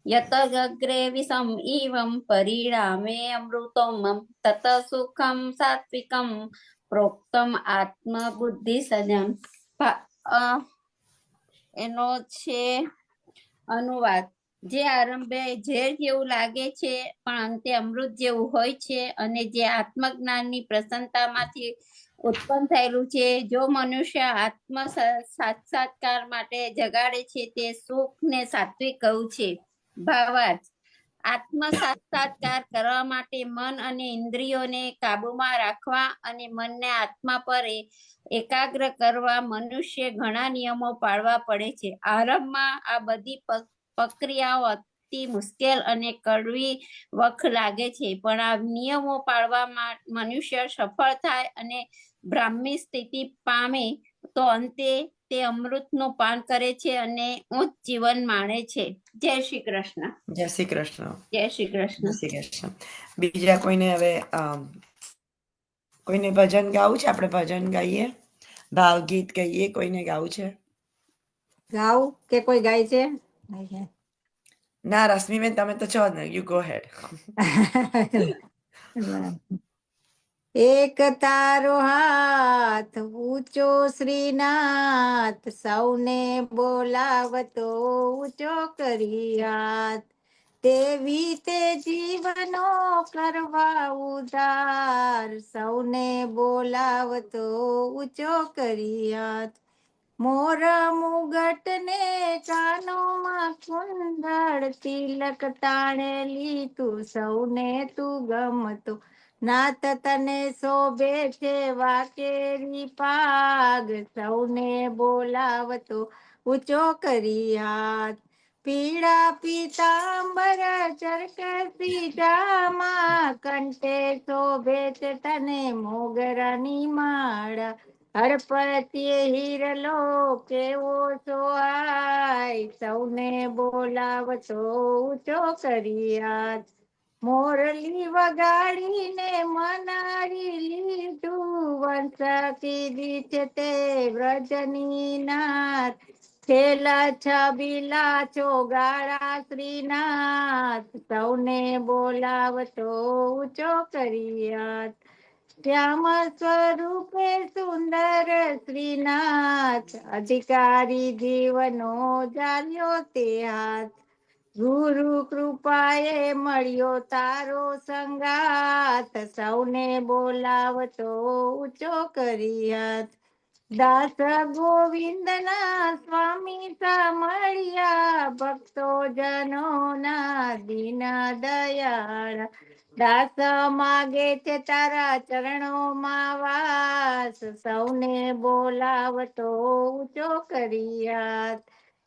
Speaker 3: યતગ્રે વિષમ ઇવં પરિણામે અમૃતોમમ તત સુખમ સાત્વિકમ પ્રોક્તમ આત્મબુદ્ધિ સજમ. એનો છે અનુવાદ: જે આરંભે ઝેર જેવું લાગે છે પણ અંતે અમૃત જેવું હોય છે, અને જે આત્મજ્ઞાનની પ્રસન્નતામાંથી ઉત્પન્ન થયેલું છે, જો મનુષ્ય આત્મ સાક્ષાત્કાર માટે જગાડે છે તે સુખને સાત્વિક કહ્યું છે. ભાવાર્થ: આત્મ સાક્ષાત્કાર કરવા માટે મન અને ઇન્દ્રિયોને કાબુમાં રાખવા અને મનને આત્મા પર એકાગ્ર કરવા મનુષ્ય ઘણા નિયમો પાળવા પડે છે. આરંભમાં આ બધી પ્રક્રિયાઓ અતિ મુશ્કેલ અને કડવી વખ લાગે છે, પણ આ નિયમો પાળવામાં મનુષ્ય સફળ થાય અને બ્રાહ્મી સ્થિતિ પામે તો અંતે તે અમૃતનું પાન કરે છે અને ઉચ્ચ જીવન માણે છે. જય શ્રી કૃષ્ણ.
Speaker 2: જય શ્રી કૃષ્ણ.
Speaker 3: જય શ્રી કૃષ્ણ.
Speaker 2: જય શ્રી કૃષ્ણ. બીજા કોઈને હવે કોઈને ભજન ગાવું છે? આપણે ભજન ગાઈએ, ભાવગીત ગાઈએ. કોઈને ગાવું છે?
Speaker 9: ગાવ કે કોઈ ગાય છે?
Speaker 2: ના, રશ્મિબેન તમે તો છો જ ને. યુ ગો હેડ.
Speaker 5: એક તારો હાથ ઊંચો શ્રીનાથ, સૌને બોલાવતો ઊંચો કરી હાથ. તેવી તે જીવનો કરવા ઉધાર, સૌને બોલાવતો ઊંચો કરી હાથ. મોર મુગટ ને કાનોમાં કુંડળ, તિલક તાણેલી તું સૌને તું ગમતો. નાત તને શોભે છે વાકેરી પાગ, સૌને બોલાવતો ઊંચો કરી હાથ. પીળા પીતાંબર ચરકસી જામા, કંઠે શોભે છે તને મોગરાની માળા. હળપતિએ હિરલો કેવો સોહાય, સૌને બોલાવતો ઊંચો કરી હાથ. મોરલી વગાડીને મનારી લીધું, વંશ કીધી છે તે વ્રજની નાથ. છેલ્લા છબીલા ચોગાળા શ્રીનાથ, સૌને બોલાવતો ઊંચો કરી હાથ. શ્યામ સ્વરૂપે સુંદર શ્રીનાથ, અધિકારી જીવનો જાલ્યો તે હાથ. ગુરુ કૃપાએ મળ્યો તારો સંગાત, સૌને બોલાવતો ઊંચો કરી હાથ. દાસ ગોવિંદના સ્વામી સામળિયા, ભક્તો જનોના દીન દયાળ. દાસ માગે છે તારા ચરણોમાં વાસ, સૌને બોલાવતો ઊંચો કરી હાથ.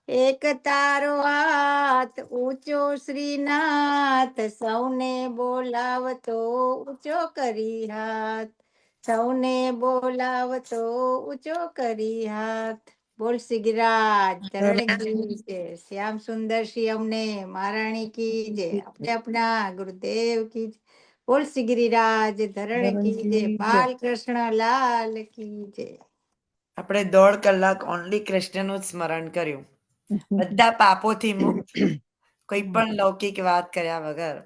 Speaker 5: એક તારો હાથ ઊંચો શ્રીનાથ, સૌને બોલાવતો ઊંચો કરી હાથ. સૌને બોલાવતો ઊંચો કરી હાથ. બોલ સિગરાજ ધરણ કી જય, શ્યામ સુંદર શ્રી અમને મહારાણી કી જય, આપણે આપના ગુરુદેવ કી જય. બોલ સિગરીરાજ ધરણ કી જય, બાલકૃષ્ણ લાલ કી જય.
Speaker 2: આપણે 1.5 કલાક ઓનલી કૃષ્ણનું જ સ્મરણ કર્યું, બધા પાપોથી મુક્ત, કોઈ પણ લૌકિક વાત કર્યા વગર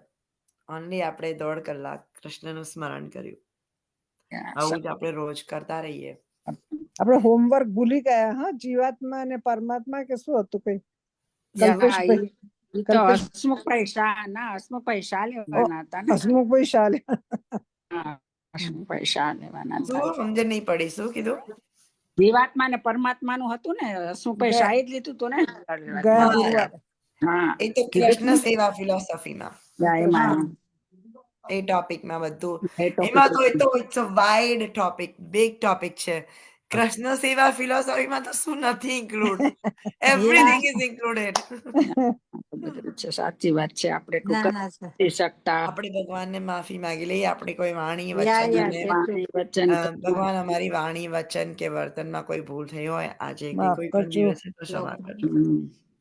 Speaker 2: ઓનલી આપણે 1.5 કલાક કૃષ્ણનું સ્મરણ કર્યું. આવું જ આપણે રોજ કરતા રહીએ.
Speaker 1: આપણે હોમવર્ક ભૂલી ગયા. હા, જીવાત્મા અને પરમાત્મા કે શું હતું કઈ? કલ્પેશભાઈ
Speaker 9: ઈ તો હસમુખભાઈ શાહ ના, હસમુખભાઈ શાહ લેવાના હતા ને.
Speaker 1: હસમુખભાઈ શાલે.
Speaker 9: હા, હસમુખભાઈ શાહ લેવાના હતા.
Speaker 2: શું સમજ નહીં પડી, શું કીધું?
Speaker 9: જીવાત્મા ને પરમાત્મા નું હતું ને, હસમુખભાઈ શાહ જ લીધું હતું ને.
Speaker 1: ગયા ગુરુવારે.
Speaker 9: હા,
Speaker 2: એ તો કૃષ્ણ સેવા ફિલોસોફીમાં,
Speaker 9: એમાં
Speaker 2: એ ટોપિકમાં બધું.
Speaker 9: એ topic
Speaker 2: એમાં તો એ તો it's a wide topic, big topic છે. કૃષ્ણ સેવા ફિલોસોફીમાં તો શું નથી ઇન્ક્લુડ, એવરીથિંગ ઇઝ ઇન્ક્લુડેડ.
Speaker 9: બધું છે, સાચી વાત છે. આપણે
Speaker 5: ના
Speaker 9: એટલું
Speaker 5: ના સર.
Speaker 9: કરી શકતા.
Speaker 2: આપણે ભગવાનને માફી માંગી લઈએ, આપણે કોઈ વાણી
Speaker 5: યા
Speaker 2: વચન
Speaker 5: યા
Speaker 2: અને
Speaker 9: વાણી વચન
Speaker 2: ભગવાન અમારી વાણી વચન કે વર્તનમાં કોઈ ભૂલ થઈ હોય આજે કે
Speaker 1: માફ
Speaker 2: કોઈ પણ
Speaker 1: કરજો.
Speaker 2: દિવસે તો ક્ષમા કરજો.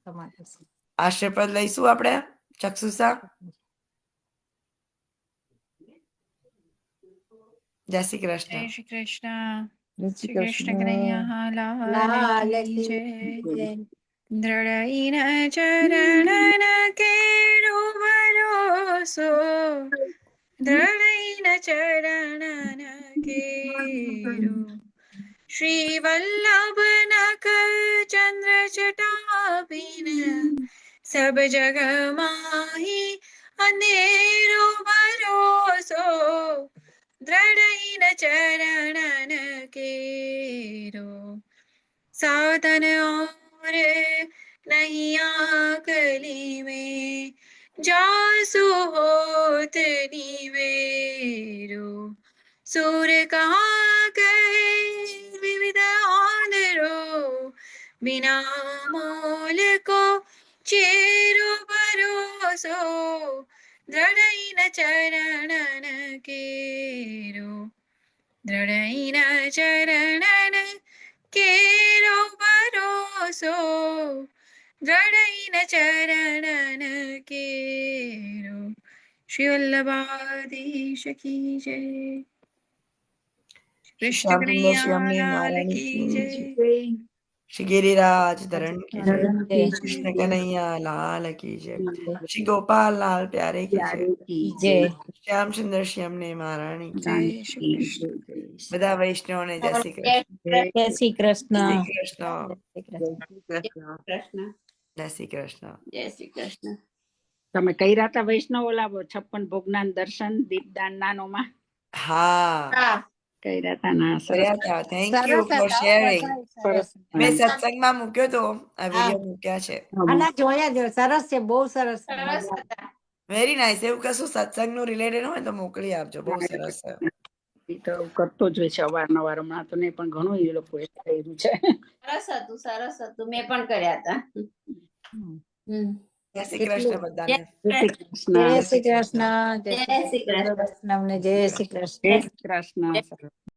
Speaker 5: તમારે
Speaker 2: આશીર્વાદ લઈશું આપણે ચક્ષુસા. જય શ્રી
Speaker 8: જય
Speaker 2: કૃષ્ણ.
Speaker 8: શ્રી કૃષ્ણ.
Speaker 1: જય
Speaker 8: શ્રી
Speaker 1: શ્રી
Speaker 8: કૃષ્ણ
Speaker 1: કૃષ્ણ.
Speaker 8: કનૈયા લાલ
Speaker 5: લાલ
Speaker 8: કી
Speaker 5: કી
Speaker 8: જય.
Speaker 5: જય.
Speaker 8: દ્રઢઈન ચરણન કેરો ભરોસો, દ્રઢઈન ચરણન કેરો. શ્રી વલ્લભ નખ ચંદ્ર ચટાબીન, સબ જગ માહી અંધેરો ભરોસો, દ્રઢઈન ચરણન કેરો. साधन और नहीं आकली में, जासु होत निवेरो. सूर कहाँ कहे विविध आदरो, बिना मोल को चेरो भरोसो, दृढ़ चरणन केरो. दृढ़ चरणन केरो भरोસો, દ્રઢઈન ચરણન કેરો. શ્રી વલ્લભાધીશ કી જય. કૃષ્ણ
Speaker 2: શ્યામ સુંદર શ્રી
Speaker 8: કનૈયા
Speaker 2: અમને
Speaker 8: લાલ
Speaker 2: મહારાણી
Speaker 8: કી
Speaker 2: કી
Speaker 8: જય.
Speaker 2: જય. શ્રી શ્રી ગિરિરાજ ધરણ કી જય,
Speaker 5: ધરણ કી જય.
Speaker 2: કૃષ્ણ કનૈયા લાલ કી જય, શ્રી ગોપાલ લાલ પ્યારે કી જય,
Speaker 5: જય.
Speaker 2: શ્યામચંદ્ર શ્યામને મહારાણી કી જય.
Speaker 9: રાણી
Speaker 2: શ્રી
Speaker 9: કી
Speaker 2: કૃષ્ણ.
Speaker 9: જય, જય.
Speaker 2: બધા વૈષ્ણવને જય શ્રી
Speaker 3: જય
Speaker 2: કૃષ્ણ.
Speaker 5: જય શ્રી કૃષ્ણ.
Speaker 2: જય શ્રી કૃષ્ણ.
Speaker 3: કૃષ્ણ.
Speaker 2: જય શ્રી કૃષ્ણ.
Speaker 3: જય શ્રી કૃષ્ણ.
Speaker 9: તમે કર્યા હતા વૈષ્ણવ ઓલા 56 ભોગના દર્શન દીપદાન નાનોમાં
Speaker 2: હા
Speaker 3: હા
Speaker 9: કર્યા હતા ના સરસ
Speaker 2: કર્યા હતા. થેન્ક યુ
Speaker 5: સરસ
Speaker 2: ફોર
Speaker 5: હતા,
Speaker 2: શેરિંગ.
Speaker 5: બધાય સરસ.
Speaker 2: મેં સત્સંગમાં મૂક્યો તો આ વિડીયો મૂક્યા છે.
Speaker 5: આના જોયા જો સરસ છે, બહુ સરસ.
Speaker 3: સરસ હતા.
Speaker 2: Very nice. એવું કશું સત્સંગનું રિલેટેડ હોય તો મોકલી આપજો. બહુ સરસ છે.
Speaker 9: ઈ તો કરતો જ હોય છે અવારનવાર. હમણાં તો નહીં, પણ ઘણું એ લોકોએ કર્યું છે.
Speaker 3: સરસ હતું મેં પણ કર્યા હતા.
Speaker 2: જય શ્રી કૃષ્ણ બધાને.
Speaker 9: જય શ્રી કૃષ્ણ.
Speaker 5: જય શ્રી કૃષ્ણ.
Speaker 3: જય શ્રી કૃષ્ણ.
Speaker 5: વૈષ્ણવને જય શ્રી કૃષ્ણ.
Speaker 9: જય શ્રી કૃષ્ણ.